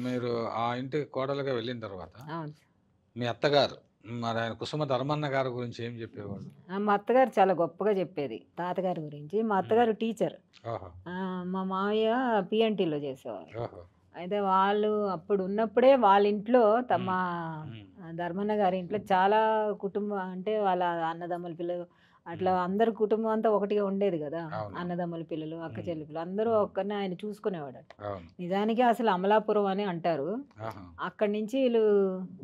మీరు ఆ ఇంటికి కోడలుగా వెళ్ళిన తర్వాత మీ అత్తగారు మరి ఆయన కుసుమ ధర్మన్న గారి గురించి ఏం చెప్పేవాడు? మా అత్తగారు చాలా గొప్పగా చెప్పేది తాతగారి గురించి. మా అత్తగారు టీచర్. ఓహో! మా మావయ్య పిఎన్టీలో చేసేవారు. ఓహో! అయితే వాళ్ళు అప్పుడు ఉన్నప్పుడే వాళ్ళ ఇంట్లో మా ఉమ్, ధర్మన్న గారి ఇంట్లో చాలా కుటుంబం అంటే వాళ్ళ అన్నదమ్ముల పిల్లలు అట్లా అందరు కుటుంబం అంతా ఒకటిగా ఉండేది కదా. అవును. అన్నదమ్ముల పిల్లలు, అక్క ఉమ్, చెల్లి పిల్లలు అందరూ ఒక్కరిని ఆయన చూసుకునేవాడట. అవును. నిజానికి అసలు అమలాపురం అని అంటారు. ఆహా! అక్కడి నుంచి వీళ్ళు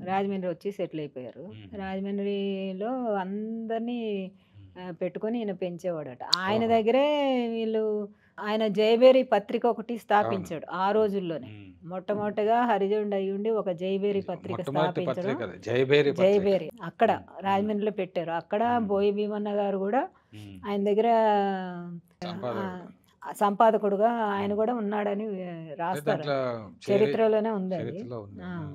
రాజమండ్రి వచ్చి సెటిల్ అయిపోయారు. ఉమ్, రాజమండ్రిలో అందరినీ పెట్టుకొని ఈయన పెంచేవాడట. ఆయన ఓహో! దగ్గరే వీళ్ళు ఆయన జయబేరి పత్రిక ఒకటి అవును. స్థాపించాడు ఆ రోజుల్లోనే. ఉమ్. మొట్టమొదటగా హరిజనుడు అయ్యుండి ఒక జయబేరి పత్రిక మొట్టమొదటి స్థాపించడం. పత్రిక అది. జయబేరి పత్రిక. జయబేరి అక్కడ ఉమ్, ఉమ్, రాజమండ్రిలో పెట్టారు. అక్కడ ఉమ్, బోయి భీమన్న గారు కూడా ఉమ్. ఆయన దగ్గర సంపాదకుడు. సంపాదకుడుగా ఆయన ఉమ్. కూడా ఉన్నాడని అంటే రాస్తారు. దాంట్లో చరిత్రలోనే ఉంది అది. చరిత్రలో ఉంది. ఆ. ఉమ్,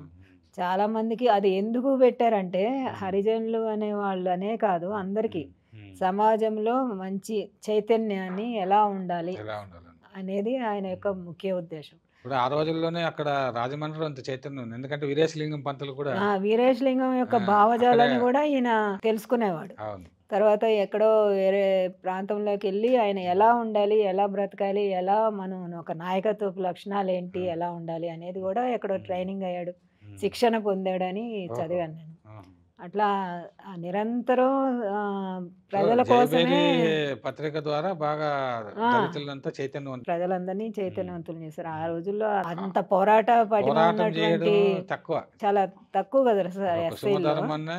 చాలా మందికి అది ఎందుకు పెట్టారంటే ఉమ్, హరిజనులు అనే వాళ్ళు అనే కాదు అందరికీ ఉమ్, ఉమ్. సమాజంలో మంచి చైతన్యాన్ని ఎలా ఉండాలి ఎలా ఉండాలని. అనేది ఆయన యొక్క ముఖ్య ఉద్దేశం. ఇప్పుడు ఆ రోజుల్లోనే అక్కడ రాజమండ్రిలో అంత చైతన్యం ఉంది. ఎందుకంటే వీరేశలింగం పంతులు కూడా వీరేశలింగం యొక్క ఆ, భావజాలాన్ని అక్కడే. కూడా ఈయన తెలుసుకునేవాడు. అవును. తర్వాత ఎక్కడో వేరే ప్రాంతంలోకి వెళ్ళి ఆయన ఎలా ఉండాలి, ఎలా బ్రతకాలి, ఎలా మనం ఒక నాయకత్వపు లక్షణాలు ఏంటి, ఉమ్, ఎలా ఉండాలి అనేది కూడా ఎక్కడో ఉమ్, ట్రైనింగ్ అయ్యాడు, ఉమ్. శిక్షణ పొందాడని ఓహో! చదివాను నేను. ఆహా. అట్లా నిరంతరం ఆ, సో ప్రజల జయబేరి కోసమే పత్రిక ద్వారా బాగా ఆ, దళితులంతా చైతన్యవంతం. ప్రజలందరినీ ఉమ్, చైతన్యవంతులు చేశారు. ఆ ఉమ్. రోజుల్లో ఆ, అంత పోరాట పటిమ పోరాటం చేయడం ఉన్నటువంటి తక్కువ. చాలా తక్కువ కదా సార్ ఒక కుసుమ ఎస్ఐల్లో. ధర్మన్న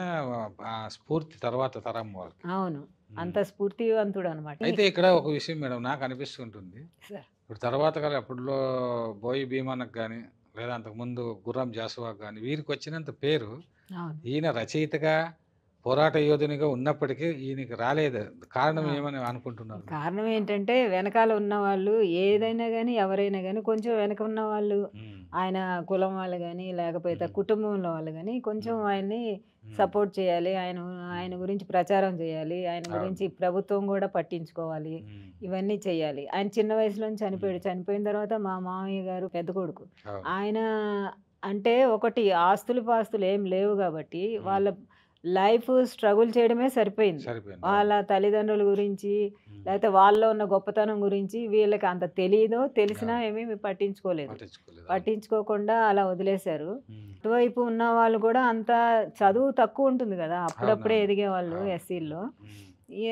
స్ఫూర్తి తర్వాత తరం వాళ్ళకి. అవును, ఉమ్. అంత స్ఫూర్తివంతుడు అనమాట అయితే ఇక్కడ ఒక విషయం మేడం నాకు అనిపిస్తుంటుంది. సార్. ఇప్పుడు తర్వాత కాలం అప్పుడులో బోయి భీమన్నకు కానీ లేదా అంతకుముందు గుర్రం జాషువాకు కానీ వీరికి వచ్చినంత పేరు అవును, ఈయన రచయితగా పోరాట యోధునిగా ఉన్నప్పటికీ ఈయనకి రాలేదు. కారణం అవును. ఏమని అనుకుంటున్నారు మీరు? కారణం ఏంటంటే వెనకాల ఉన్న వాళ్ళు ఏదైనా కానీ ఎవరైనా కానీ కొంచెం వెనక ఉన్న వాళ్ళు ఉమ్, ఆయన కులం వాళ్ళు కానీ లేకపోతే ఉమ్, కుటుంబంలో వాళ్ళు కానీ కొంచెం ఉమ్, ఆయన్ని ఉమ్, సపోర్ట్ చేయాలి, ఆయన గురించి ప్రచారం చేయాలి, ఆయన అవును. గురించి ప్రభుత్వం కూడా పట్టించుకోవాలి, ఉమ్, ఇవన్నీ చేయాలి. ఆయన చిన్న వయసులో చనిపోయాడు. ఉమ్, చనిపోయిన తర్వాత మా మామయ్య గారు పెద్ద కొడుకు అవును. ఆయన అంటే ఒకటి ఆస్తులు పాస్తులు ఏం లేవు కాబట్టి ఉమ్, వాళ్ళ లైఫ్ స్ట్రగుల్ చేయడమే సరిపోయింది. సరిపోయింది. వాళ్ళ అవును. తల్లిదండ్రుల గురించి ఉమ్, లేకపోతే వాళ్ళలో ఉన్న గొప్పతనం గురించి వీళ్ళకి అంత తెలియదో తెలిసినా అవును. ఏమీ పట్టించుకోలేదు. పట్టించుకోలేదు. అవును. పట్టించుకోకుండా అలా వదిలేశారు. ఉమ్, అటువైపు ఉన్న వాళ్ళు కూడా అంత చదువు తక్కువ ఉంటుంది కదా, అప్పుడప్పుడే అవునవును. ఎదిగే వాళ్ళు అవును. ఎస్సీల్లో. ఉమ్,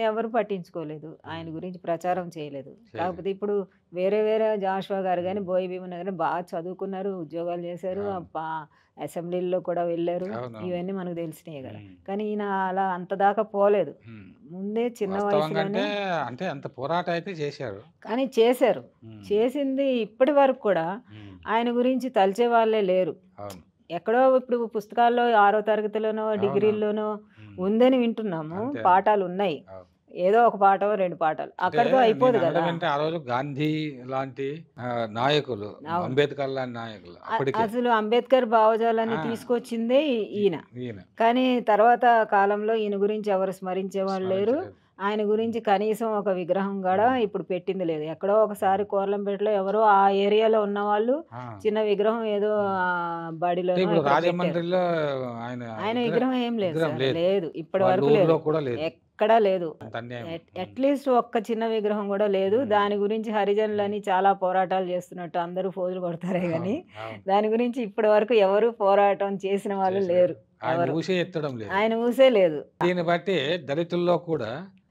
ఎవరు పట్టించుకోలేదు, ఆయన ఉమ్, గురించి ప్రచారం చేయలేదు. చేయలేదు. కాకపోతే ఇప్పుడు వేరే వేరే జాషువా గారు కానీ ఉమ్, బోయి భీమన్న గారు బాగా చదువుకున్నారు, ఉద్యోగాలు చేశారు, అవును. అసెంబ్లీలో కూడా వెళ్ళారు. అవునవును. ఇవన్నీ మనకు తెలిసినాయి కదా. ఉమ్, కానీ ఈయన అలా అంత దాకా పోలేదు. ఉమ్. ముందే చిన్న వాస్తవంగా వయసులోనే అంటే అంత పోరాటం అయితే చేశారు. కానీ చేశారు. ఉమ్, చేసింది ఇప్పటి వరకు కూడా ఉమ్, ఆయన గురించి తలిచే వాళ్ళే లేరు. అవును. ఎక్కడో ఇప్పుడు పుస్తకాల్లో 6వ తరగతిలోనో అవునవును. డిగ్రీల్లోనో ఉమ్, ఉందని వింటున్నాము, అంతే అంతే. పాఠాలు ఉన్నాయి. అవును. ఏదో ఒక పాఠం 2 పాఠాలు అంటే అక్కడితో నేను అయిపోదు అనడం కదా. ఏంటంటే ఆ రోజు గాంధీ లాంటి నాయకులు, అవును, అంబేద్కర్ లాంటి నాయకులు అప్పటికే అసలు అంబేద్కర్ భావజాలాన్ని ఆ, తీసుకొచ్చిందే ఈయన. ఈయన కానీ తర్వాత కాలంలో ఈయన గురించి ఎవరు స్మరించేవాళ్ళు లేరు. స్మరించలేదు. ఆయన గురించి కనీసం ఒక విగ్రహం కూడా ఉమ్, ఇప్పుడు పెట్టింది లేదు. ఎక్కడో ఒకసారి కోర్లంపేటలో ఎవరో ఆ ఏరియాలో ఉన్న వాళ్ళు ఆ. చిన్న విగ్రహం ఏదో ఉమ్. అంటే బడిలోనో ఇప్పుడు ఎక్కడో పెట్టారు. రాజమండ్రిలో ఆయన ఆయన విగ్రహం విగ్రహం ఏం లేదు విగ్రహం సార్, లేదు. లేదు ఇప్పటి వాళ్ళ వరకు లేదు, ఊర్లో కూడా లేదు. ఎక్కడా లేదు. అంత అన్యాయం. ఉమ్, అట్లీస్ట్ ఒక్క చిన్న విగ్రహం కూడా లేదు. ఉమ్, దాని గురించి ఉమ్. హరిజనులని చాలా పోరాటాలు చేస్తున్నట్టు అందరూ ఫోజులు కొడతారే అవును. కానీ అవును. దాని గురించి ఇప్పటి వరకు ఎవరు పోరాటం చేసిన వాళ్ళు చేశారు. లేరు. ఆయన ఎవరు ఊసే ఎత్తడం లేదు. ఆయన ఊసే లేదు. దీన్ని బట్టి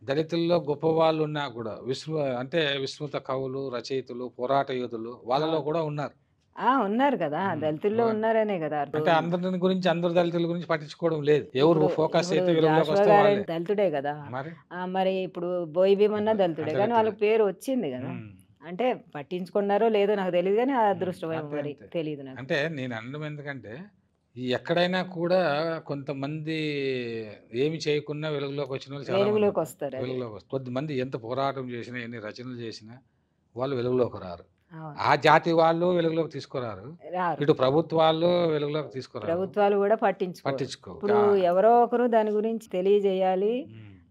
దళితుల్లో గొప్ప వాళ్ళు ఉన్నా కూడా అంటే విస్మృత కవులు, రచయితలు, పోరాట యోధులు వాళ్ళలో అవును, కూడా ఉన్నారు. ఉన్నారు కదా, ఉమ్, దళితుల్లో ఉన్నారనే కదా అంటే అర్థం. అందరి గురించి అందరు దళితుల గురించి పట్టించుకోవడం లేదు. ఎవరు ఇప్పుడు ఫోకస్ ఇప్పుడు అయితే వెలుగులోకి జాషువా వస్తే గారు వాళ్ళే. దళితుడే కదా. మరి మరి ఇప్పుడు బోయి భీమన్న దళితుడే కానీ దళితుడే. వాళ్ళకి పేరు వచ్చింది కదా. ఉమ్, అంటే పట్టించుకున్నారో లేదో నాకు తెలియదు కానీ ఉమ్, అదృష్టమేమో అంతే మరి అంతే. తెలియదు నాకు. అంటే నేను అనడం ఎందుకంటే ఈ ఎక్కడైనా కూడా కొంతమంది ఏమి చేయకున్నా వెలుగులోకి వచ్చిన వాళ్ళు చాలా మంది వెలుగులోకి ఉంటారు. వస్తారు. అది వెలుగులోకి వస్తారు. కొద్దిమంది ఎంత పోరాటం చేసినా ఎన్ని రచనలు చేసినా వాళ్ళు వెలుగులోకి రారు. అవును, ఆ జాతి వాళ్ళు వెలుగులోకి తీసుకురారు. రారు. ఇటు ప్రభుత్వాలు వెలుగులోకి తీసుకురారు. ప్రభుత్వాలు కూడా పట్టించుకోరు. పట్టించుకో ఇప్పుడు ఎవరో ఒకరు దాని గురించి తెలియజేయాలి,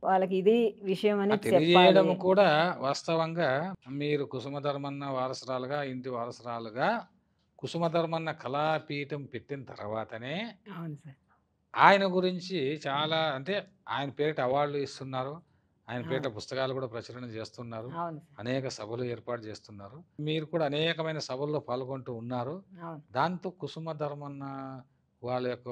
వాళ్ళకి ఇది విషయం అని తెలియజేయడం చెప్పాలి. కూడా వాస్తవంగా మీరు కుసుమ ధర్మన్న వారసురాలుగా ఇంటి వారసురాలుగా కుసుమ ధర్మన్న కళాపీఠం పెట్టిన తర్వాతనే అవును సార్. ఆయన గురించి చాలా అంటే ఆయన పేరిట అవార్డులు ఇస్తున్నారు. ఆయన పేరిట అవును. పుస్తకాలు కూడా ప్రచురణ చేస్తున్నారు. అవును సార్. అనేక సభలు ఏర్పాటు చేస్తున్నారు. మీరు కూడా అనేకమైన సభల్లో పాల్గొంటూ ఉన్నారు. అవును. దాంతో కుసుమ ధర్మన్న వాళ్ళ యొక్క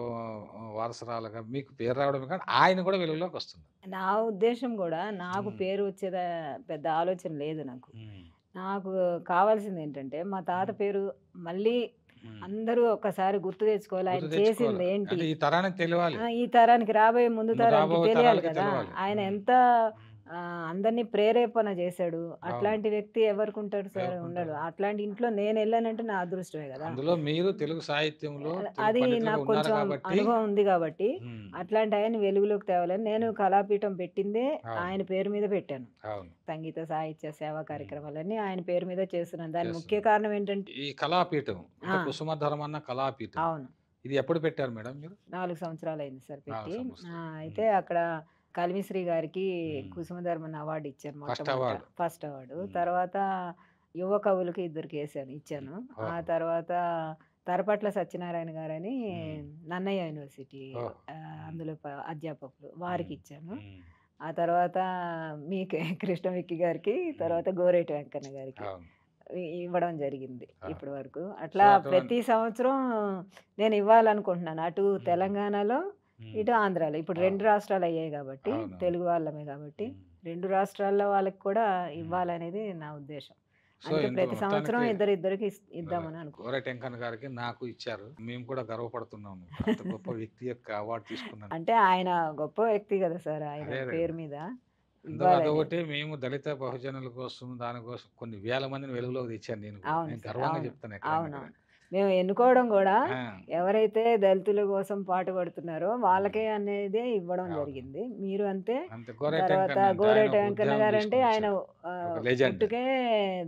వారసురాలుగా మీకు పేరు రావడమే కాదు, ఆయన కూడా వెలుగులోకి వస్తుంది. నా ఉద్దేశ్యం గూడా నాకు హ్మ్. పేరు వచ్చేదా పెద్ద ఆలోచన లేదు నాకు. హ్మ్. నాకు కావాల్సిందేంటంటే, మా తాత హ్మ్. పేరు మళ్ళీ హ్మ్. అందరూ ఒక్కసారి గుర్తు తెచ్చుకోవాలి. ఆయన గుర్తు తెచ్చుకోవాలి. చేసిందేంటి? అంటే ఈ తరానికి తెలియాలి. ఈ తరానికి రాబోయే ముందు తరానికి రాబోయే తెలియాలి తరాలకి కదా! తెలవాలి. ఆయన హ్మ్. ఎంత హ్మ్. అందరిని ప్రేరేపణ చేశాడు. అవును. అట్లాంటి వ్యక్తి ఎవరికుంటాడు సార్? ఉండడు. ఎవరుకుంటారు? అట్లాంటి ఇంట్లో నేనెళ్ళానంటే నా అదృష్టమే గదా! అందులో మీరు తెలుగు సాహిత్యంలో తెలుగు అది పండితులుగా నాకు ఉన్నారు కొంచెం కాబట్టి అనుభవం ఉంది గాబట్టి, హ్మ్. అట్లాంటి ఆయన్ని వెలుగులోకి తేవాలని నేను కళాపీఠం పెట్టిందే అవును. ఆయన పేరు మీద పెట్టాను. అవును. సంగీత, సాహిత్య సేవా హ్మ్. కార్యక్రమాలన్నీ ఆయన పేరు మీద చేస్తున్నాను. దాని ముఖ్య చేస్తున్నారు. కారణం ఏంటంటే ఈ కళాపీఠం అంటే ఆ! కుసుమ ధర్మన్న కళాపీఠం అవును. ఇది ఎప్పుడు పెట్టారు మేడం మీరు? 4 సంవత్సరాలయింది సార్ 4 పెట్టి. సంవత్సరాలు. అయితే అక్కడ కలిమిశ్రీ గారికి హ్మ్. కుసుమధర్మన్ అవార్డ్ ఇచ్చాను ఫస్ట్ మొట్టమొదట. అవార్డు. First award. హ్మ్. తర్వాత యువ కవులకి ఇచ్చాను. ఆ ఓహో! తర్వాత తరపట్ల సత్యనారాయణ గారని హ్మ్. నన్నయ్య యూనివర్సిటీ ఓహ్! అందులో అధ్యాపకులు హ్మ్. వారికిచ్చాను. హ్మ్. ఆ తర్వాత మీకే కృష్ణమిక్కి గారికి, హ్మ్. తర్వాత గోరేటి వెంకన్న గారికి అవును. ఇవ్వడం జరిగింది ఆ! ఇప్పటి వరకు. సో, అట్లా అటువంటి ప్రతి సంవత్సరం నేను ఇవ్వాలనుకుంటున్నాను. అటు హ్మ్. తెలంగాణలో, హ్మ్. ఇటు ఆంధ్రాలో. ఇప్పుడు ఆ! 2 రాష్ట్రాలయ్యాయి గాబట్టి, అవునవును. తెలుగు వాళ్ళమే గాబట్టి, హ్మ్. 2 రాష్ట్రాల్లో వాళ్ళకి కూడా హ్మ్. ఇవ్వాలనేది నా ఉద్దేశ్యం. సో, అందుకే ఇందులో ప్రతి సంవత్సరం మొత్తానికి ఇద్దరిద్దరికి అదే ఇద్దామని అనుకుంటున్నాను. గోరటి వెంకన్న గారికి నాకు ఇచ్చారు. మేము కూడా గర్వపడుతున్నాం. అంత గొప్ప వ్యక్తి యొక్క అవార్డ్ తీసుకున్నందుకు. అంటే ఆయన గొప్ప వ్యక్తి గదా సార్! ఆయన అదే అదే పేరు కదా! మీద అందులో ఇవ్వాలనేది. అదొకటి మేము దళిత బహుజనుల కోసం దానికోసం కొన్ని వేల మందిని వెలుగులోకి తెచ్చాను నేను కూడా. అవును నేను సార్. గర్వంగా అవును. చెప్తాను ఎక్కడైనా కూడా. అవునవును. మేము ఎన్నుకోవడం గూడా ఆ! ఎవరైతే దళితుల కోసం పాటుపడుతున్నారో హ్మ్. వాళ్ళకే అనేదే ఇవ్వడం అవును. జరిగింది. మీరు అంతే. అంతే గోరటి తర్వాత వెంకన్న అంటే ఆయన గోరేట ఒక వెంకన్న ఉద్యమం గారంటే తీసుకొని ఆయన వచ్చాడు. ఒక లెజెండ్. పుట్టుకే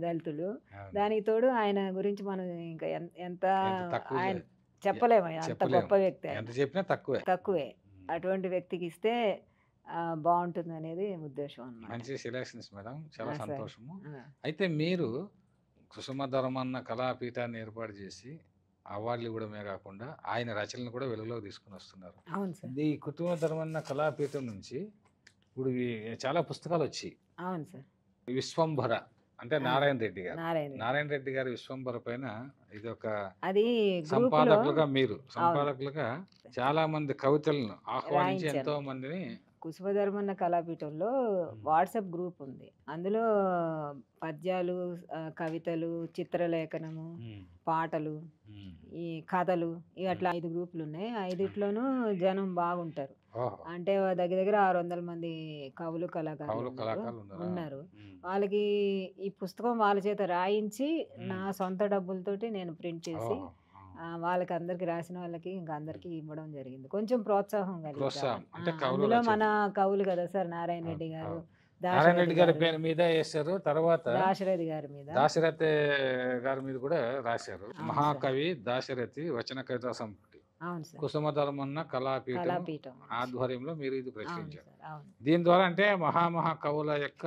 దళితులు. అవును. దానికి తోడు ఆయన గురించి మనం ఇంకా ఎంత ఎంత తక్కువ ఆయన ఎ చెప్పలేము. అంత చెప్పలేము. గొప్ప వ్యక్తి ఆయన. ఎంత చెప్పినా తక్కువే. తక్కువే. హ్మ్. అటువంటి వ్యక్తికిస్తే బావుంటుందనేది ఉద్దేశ్యం అన్నమాట. మంచి సెలక్షన్స్ మేడం. చాలా సరే. సంతోషము. ఆ! అయితే మీరు కుసుమ ధర్మన్న కళాపీఠాన్ని ఏర్పాటు చేసి అవార్డులు ఇవ్వడమే కాకుండా ఆయన రచనలను కూడా వెలుగులోకి తీసుకొని వస్తున్నారు. అవును సార్. ఈ కుసుమ ధర్మన్న కళాపీఠం నుంచి ఇప్పుడు చాలా పుస్తకాలు వచ్చాయి. అవును సార్. విశ్వంభర అంటే ఆ! నారాయణ రెడ్డి గారు. నారాయణ రెడ్డి. నారాయణ రెడ్డి గారి విశ్వంభర పైన ఇదొక అది గ్రూప్‌లో సంపాదకులుగా మీరు అవును. సంపాదకులుగా చాలా మంది కవితలను ఆహ్వానించి రాయించాను. ఎంతో మందిని కుసుమధర్మన్న కళాపీఠంలో హ్మ్. వాట్సాప్ గ్రూప్ ఉంది. అందులో పద్యాలు, కవితలు, చిత్రలేఖనము, హ్మ్. పాటలు, హ్మ్. ఈ కథలు హ్మ్. అట్లా 5 గ్రూపులున్నాయి. హ్మ్. ఐదిట్లోనూ జనం బాగుంటారు. ఓహో! అంటే దగ్గర దగ్గర 600 మంది కవులు, కళాకారులు కవులు ఉన్నారు. కళాకారులు ఉన్నారా? ఉన్నారు. హ్మ్. వాళ్ళకి ఈ పుస్తకం వాళ్ళ చేత రాయించి, నా హ్మ్. సొంత డబ్బులతోటి నేను ప్రింట్ చేసి ఓహో! ఆ! వాళ్ళకి అందరికి రాసిన వాళ్ళకి ఇంకా అందరికి ఇవ్వడం జరిగింది. కొంచెం ప్రోత్సాహం కలిగిద్దామని. ప్రోత్సాహం అంటే కవులు అందులో మన రచయితలు. కవులు కదా సార్! నారాయణ అవును. రెడ్డి గారు, అవును. నారాయణ దాశరథి రెడ్డి గారి గారు, పేరు మీద ఏశారు. తర్వాత దాశరథి గారి మీద. దాశరథి గారి మీద కూడా రాశారు. అవును సార్. మహాకవి దాశరథి వచన కవితా సంపుటి అవును సార్. కుసుమధర్మన్న కళాపీఠం కళాపీఠం. ఆధ్వర్యంలో మీరు ఇది అవును ప్రచురించారు. సార్. అవును. దీని ద్వారా అంటే మహా కవుల యొక్క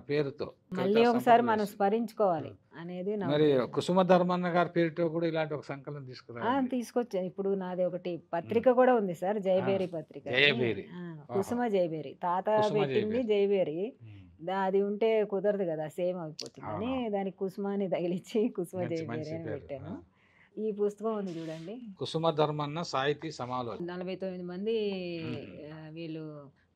పేరుతో మళ్ళీ కవితా ఒకసారి సంపుటి మనం వేశారు. స్మరించుకోవాలి అనేది నా మరి ఉద్దేశం. కుసుమధర్మన్న గారి పేరుతో కూడా ఇలాంటి ఒక సంకలనం తీసుకురాండి. తీసుకొచ్చాను. ఇప్పుడు నాది ఒకటి పత్రిక కూడా ఉంది సార్. ఆ! జయభేరి పత్రిక అని. జయభేరి. ఆహా! కుసుమ జయభేరి. తాత కుసుమ పెట్టింది జయభేరి. జయభేరి. హ్మ్. అది ఉంటే కుదరదు కదా! సేమ్ అయిపోతుందని అవునవును. దానికి కుసుమ అని తగిలిచ్చి కుసుమ మంచి జయభేరి మంచి అని పేరు. పెట్టాను. ఈ పుస్తకం ఉంది చూడండి. కుసుమధర్మన్న సాహితీ సమాలోచన. 49 మంది హుహు. వీళ్ళు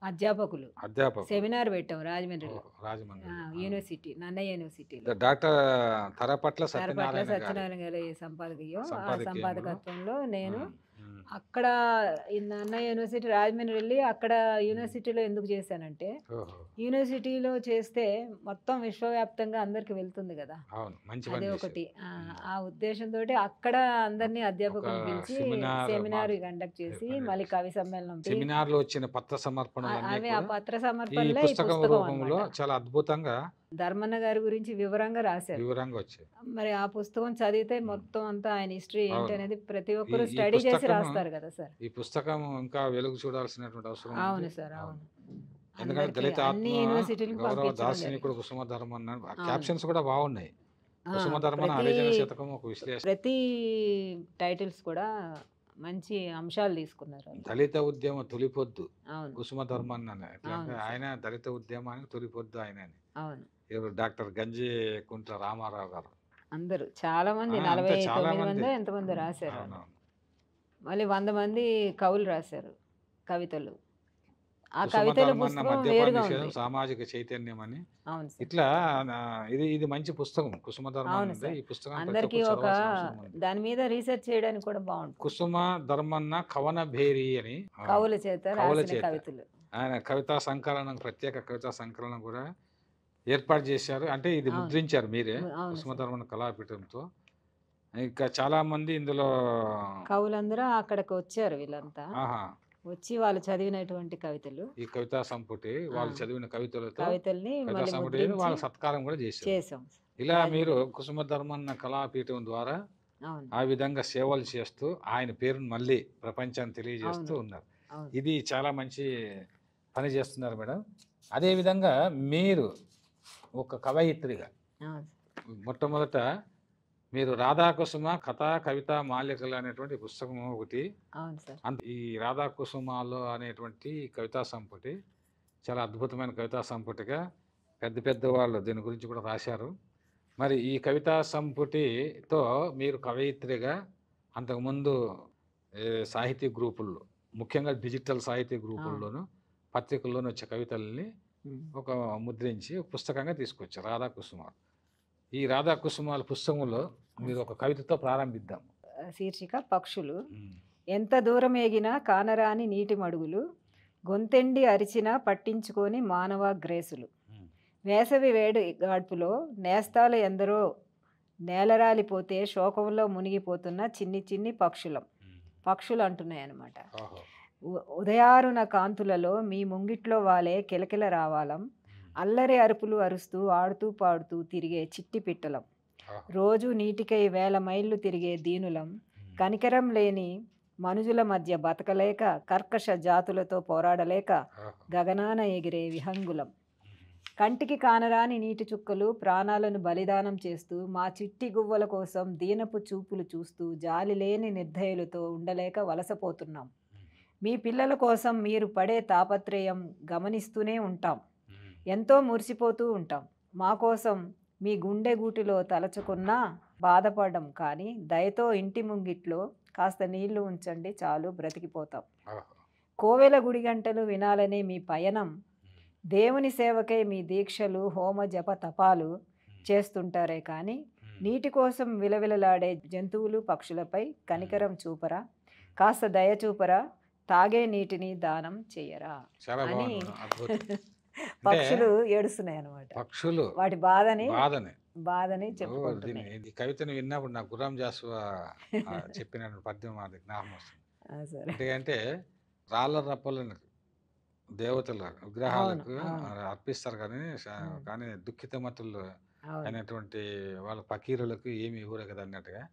అధ్యాపకులు అధ్యాపకులు. సెమినార్ పెట్టాం రాజమండ్రిలో. ఓహో! రాజమండ్రిలో. యూనివర్సిటీ నన్నయ్య యూనివర్సిటీలో. డాక్టర్ తరపట్ల తరపట్ల సత్యనారాయణ గారి సత్యనారాయణ గారి సంపాదకీయం. ఆ సంపాదకీయంలో సంపాదకత్వంలో నేను హ్మ్. హ్మ్. అక్కడ ఈ నన్నయ్య యూనివర్సిటీ రాజమండ్రి వెళ్ళి అక్కడ హ్మ్. యూనివర్సిటీలో ఎందుకు చేశానంటే, ఓహో! యూనివర్సిటీలో చేస్తే మొత్తం విశ్వవ్యాప్తంగా అందరికి వెళ్తుంది గదా! అవును. మంచి అదే పని ఒకటి. చేశారు. హ్మ్. ఆ ఉద్దేశంతోటి అక్కడ అందరిని ఒక అధ్యాపకులను పిలిచి సెమినార్ సెమినార్ కండక్ట్ చేసి ఏర్పాటు మళ్ళీ చేశారు. కవి సమ్మేళనం సెమినార్‌లో వచ్చిన పత్ర సమర్పణలన్నీ అవి ఆ కూడా పత్ర ఈ సమర్పణలే ఈ పుస్తకం పుస్తకం రూపంలో అన్నమాట. చాలా అద్భుతంగా ధర్మన్న గారి గురించి వివరంగా రాశారు. వివరంగా వచ్చాయి. మరి ఆ పుస్తకం చదివితే హ్మ్. మొత్తం అంతా ఆయన హిస్టరీ అవును. ఏంటనేది ప్రతి ఈ ఒక్కరు ఈ స్టడీ చేసి పుస్తకము రాస్తారు కదా సార్! ఈ పుస్తకం ఇంకా వెలుగు చూడాల్సినటువంటి అవసరం ఉంది. అవును సార్. అవును. అవును. ఎందుకంటే అందరికి దళిత అన్ని ఆత్మ యూనివర్సిటీలకు గౌరవ పంపించడం దార్శనికుడు జరిగింది. కుసుమ ధర్మన్న ఆ అవును. క్యాప్షన్స్ కూడా బాగున్నాయి. కుసుమ ధర్మన్న ప్రతి హరిజన శతకం ఒక విశ్లేషణ. ప్రతి టైటిల్స్ కూడా మంచి అంశాలు తీసుకున్నారు వాళ్ళు. దళిత ఉద్యమ తొలిపొద్దు అవును. కుసుమ ధర్మన్న అని. ఎట్లా అంటే అవును సార్. ఆయన దళిత ఉద్యమానికి తొలిపొద్దు ఆయన అని. అవును. ఎవరు డాక్టర్ గంజి కుంట్ల రామారావు గారు. అందరూ చాలా మంది అంతే 49 చాలా మంది. మందో ఎంతమందో రాశారు వాళ్ళు. అవునవును. మళ్ళీ 100 మంది కవులు రాశారు కవితలు. ఆ కుసుమ కవితల ధర్మన్న పుస్తకం మద్యపాన వేరుగా నిషేధం ఉంది. సామాజిక చైతన్యం అని అవును సార్. ఇట్లా ఇది మంచి పుస్తకం కుసుమ ధర్మన్న అవును ఉంది. సార్. ఈ పుస్తకం ప్రతి అందరికీ ఒక్కరు ఒక చదవాల్సిన అవసరం ఉంది. దాని మీద రీసెర్చ్ చేయడానికి కూడా బాగుంటుంది. కుసుమ ధర్మన్న కవన భేరి అని కవుల చేత కవుల రాసిన చేత కవితలు. ఆయన కవితా సంకలనం ప్రత్యేక కవితా సంకలనం కూడా ఏర్పాటు చేశారు. అంటే ఇది అవును. ముద్రించారు మీరే అవును కుసుమ సార్. ధర్మన్న కళాపీఠంతో. ఇంకా చాలా మంది ఇందులో కవులందరూ అక్కడికి వచ్చారు వీళ్ళంతా. ఆహా వచ్చి వాళ్ళు చదివినటువంటి కవితలు ఈ కవితా సంపుటి వాళ్ళు ఆ. చదివిన కవితలతో కవితల్ని కవితా మళ్ళీ సంపుటి ముద్రించి వాళ్ళ సత్కారం కూడా చేశారు. చేసాం. ఇలా రాజమండ్రి. మీరు కుసుమ ధర్మన్న కళాపీఠం ద్వారా అవును. ఆ విధంగా సేవలు చేస్తూ ఆయన పేరును మళ్ళీ ప్రపంచానికి తెలియజేస్తూ అవును. ఉన్నారు. అవును. ఇది చాలా మంచి పని చేస్తున్నారు మేడం. అదేవిధంగా మీరు ఒక కవయిత్రిగా అవును. మొట్టమొదట మీరు రాధాకుసుమ కథా కవిత మాలికలు అనేటువంటి పుస్తకం ఒకటి, అవును సార్. ఈ రాధాకుసుమాలు అనేటువంటి కవితా సంపుటి చాలా అద్భుతమైన కవితా సంపుటిగా పెద్ద పెద్ద వాళ్ళు దీని గురించి కూడా రాశారు. మరి ఈ కవితా సంపుటితో మీరు కవయిత్రిగా అంతకుముందు సాహితీ గ్రూపుల్లో ముఖ్యంగా డిజిటల్ సాహితీ గ్రూపుల్లోనూ పత్రికల్లోనూ వచ్చే కవితల్ని ఒక ముద్రించి పుస్తకంగా తీసుకొచ్చారు రాధాకుసుమాలు. ఈ రాధాకుసుమాల పుస్తకంలో మీరు ఒక కవితతో ప్రారంభిద్దాం. శీర్షిక పక్షులు. ఎంత దూరం ఎగినా కానరాని నీటి మడుగులు, గొంతెండి అరిచినా పట్టించుకొని మానవ గ్రేసులు. వేసవి వేడి గాడ్పులో నేస్తాలు ఎందరో నేలరాలిపోతే శోకంలో మునిగిపోతున్న చిన్ని చిన్ని పక్షులు అంటున్నాయి అన్నమాట. ఉదయారుణ కాంతులలో మీ ముంగిట్లో వాలే కిలకిల రావాలం, అల్లరి అరుపులు అరుస్తూ ఆడుతూ పాడుతూ తిరిగే చిట్టి పిట్టలం, రోజు నీటికై 1000 మైళ్ళు తిరిగే దీనులం, కనికరం లేని మనుజుల మధ్య బతకలేక కర్కశ జాతులతో పోరాడలేక గగనాన ఎగిరే విహంగులం, కంటికి కానరాని నీటి చుక్కలు ప్రాణాలను బలిదానం చేస్తూ మా చిట్టి గువ్వల కోసం దీనపు చూపులు చూస్తూ జాలి లేని నిర్దయులతో ఉండలేక వలసపోతున్నాం. మీ పిల్లల కోసం మీరు పడే తాపత్రయం గమనిస్తూనే ఉంటాం, ఎంతో మురిసిపోతూ ఉంటాం. మా కోసం మీ గుండె గూటిలో తలచుకున్నా బాధపడం, కానీ దయతో ఇంటి ముంగిట్లో కాస్త నీళ్లు ఉంచండి చాలు బ్రతికిపోతాం. కోవెల గుడి గంటలు వినాలనే మీ పయనం, దేవుని సేవకై మీ దీక్షలు హోమ జప తపాలు చేస్తుంటారే కానీ నీటి కోసం విలవిలలాడే జంతువులు పక్షులపై కనికరం చూపరా, కాస్త దయ చూపరా, తాగే నీటిని దానం చెయ్యరా అని పక్షులు ఏడుస్తున్నాయి అన్నమాట. పక్షులు వాటి బాధని చెప్పుకుంటున్నాయి. ఈ కవితను విన్నప్పుడు నాకు గుర్రం జాషువా చెప్పిన పద్యం అది జ్ఞాపకం వస్తుంది. అంటే రాళ్ళ రప్పలను దేవతల విగ్రహాలకు అర్పిస్తారు కానీ దుఃఖితమతులు అయినటువంటి వాళ్ళ పకీరులకు ఏమి ఇవ్వరు కదా అన్నట్టుగా